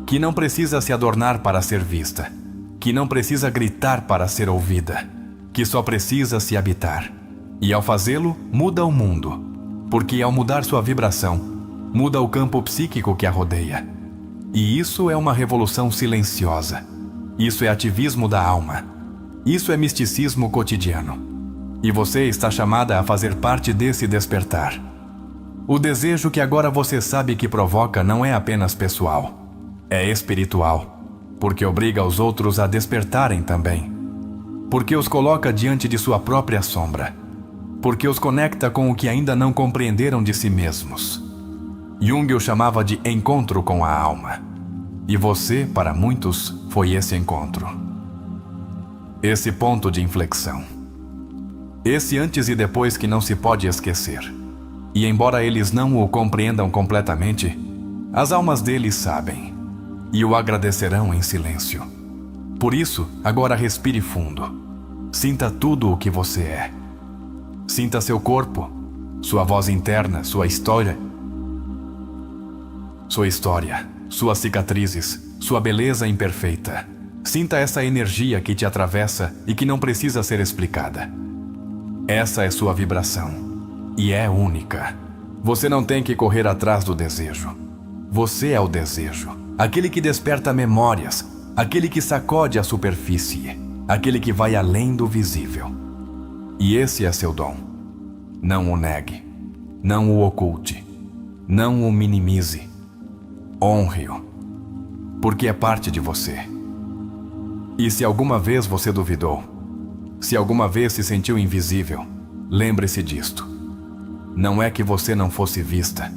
que não precisa se adornar para ser vista, que não precisa gritar para ser ouvida, que só precisa se habitar. E ao fazê-lo, muda o mundo, porque ao mudar sua vibração, muda o campo psíquico que a rodeia. E isso é uma revolução silenciosa. Isso é ativismo da alma. Isso é misticismo cotidiano. E você está chamada a fazer parte desse despertar. O desejo que agora você sabe que provoca não é apenas pessoal. É espiritual, porque obriga os outros a despertarem também. Porque os coloca diante de sua própria sombra. Porque os conecta com o que ainda não compreenderam de si mesmos. Jung o chamava de encontro com a alma. E você, para muitos, foi esse encontro. Esse ponto de inflexão. Esse antes e depois que não se pode esquecer. E embora eles não o compreendam completamente, as almas deles sabem. E o agradecerão em silêncio. Por isso, agora respire fundo. Sinta tudo o que você é. Sinta seu corpo, sua voz interna, sua história, suas cicatrizes, sua beleza imperfeita. Sinta essa energia que te atravessa e que não precisa ser explicada. Essa é sua vibração. E é única. Você não tem que correr atrás do desejo. Você é o desejo. Aquele que desperta memórias. Aquele que sacode a superfície. aquele que vai além do visível. E esse é seu dom. Não o negue, não o oculte, não o minimize. Honre-o, porque é parte de você. E se alguma vez você duvidou, se alguma vez se sentiu invisível, lembre-se disto. Não é que você não fosse vista,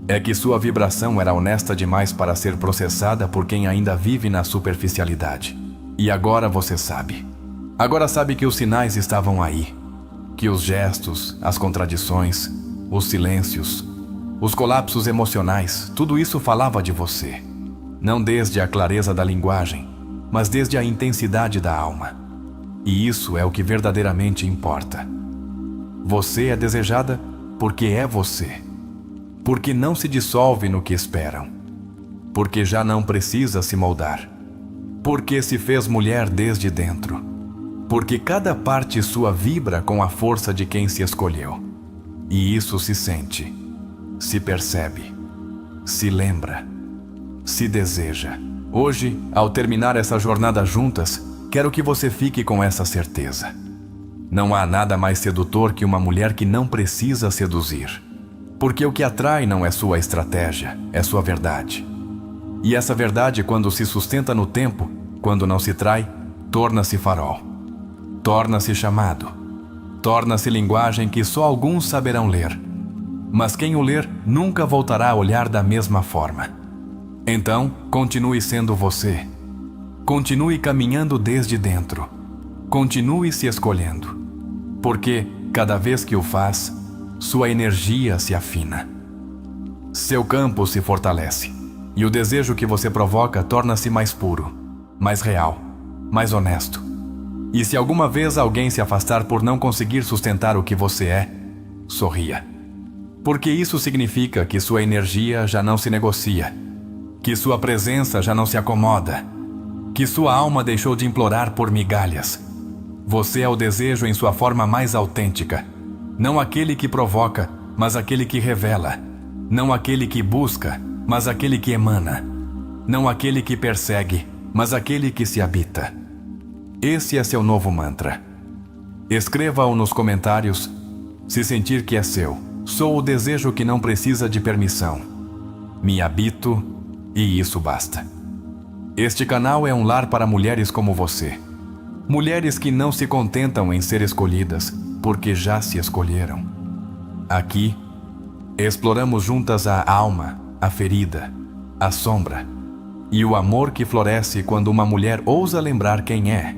é que sua vibração era honesta demais para ser processada por quem ainda vive na superficialidade. E agora você sabe. Agora sabe que os sinais estavam aí, que os gestos, as contradições, os silêncios, os colapsos emocionais, tudo isso falava de você. Não desde a clareza da linguagem, mas desde a intensidade da alma. E isso é o que verdadeiramente importa. Você é desejada porque é você. Porque não se dissolve no que esperam. Porque já não precisa se moldar. Porque se fez mulher desde dentro. Porque cada parte sua vibra com a força de quem se escolheu. E isso se sente, se percebe, se lembra, se deseja. Hoje, ao terminar essa jornada juntas, quero que você fique com essa certeza. Não há nada mais sedutor que uma mulher que não precisa seduzir. Porque o que atrai não é sua estratégia, é sua verdade. E essa verdade, quando se sustenta no tempo, quando não se trai, torna-se farol. Torna-se chamado. Torna-se linguagem que só alguns saberão ler. Mas quem o ler nunca voltará a olhar da mesma forma. Então, continue sendo você. Continue caminhando desde dentro. Continue se escolhendo. Porque, cada vez que o faz, sua energia se afina. Seu campo se fortalece. E o desejo que você provoca torna-se mais puro, mais real, mais honesto. E se alguma vez alguém se afastar por não conseguir sustentar o que você é, sorria. Porque isso significa que sua energia já não se negocia, que sua presença já não se acomoda, que sua alma deixou de implorar por migalhas. Você é o desejo em sua forma mais autêntica. Não aquele que provoca, mas aquele que revela. Não aquele que busca, mas aquele que emana. Não aquele que persegue, mas aquele que se habita. Esse é seu novo mantra. Escreva-o nos comentários. Se sentir que é seu, sou o desejo que não precisa de permissão. Me habito e isso basta. Este canal é um lar para mulheres como você. Mulheres que não se contentam em ser escolhidas, porque já se escolheram. Aqui, exploramos juntas a alma, a ferida, a sombra e o amor que floresce quando uma mulher ousa lembrar quem é.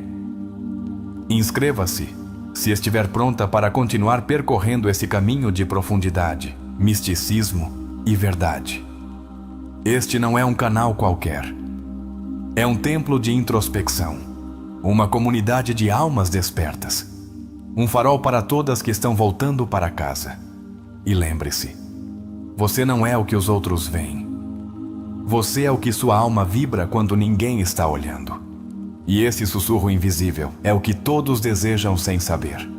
Inscreva-se, se estiver pronta para continuar percorrendo esse caminho de profundidade, misticismo e verdade. Este não é um canal qualquer. É um templo de introspecção. Uma comunidade de almas despertas. Um farol para todas que estão voltando para casa. E lembre-se, você não é o que os outros veem. Você é o que sua alma vibra quando ninguém está olhando. E esse sussurro invisível é o que todos desejam sem saber.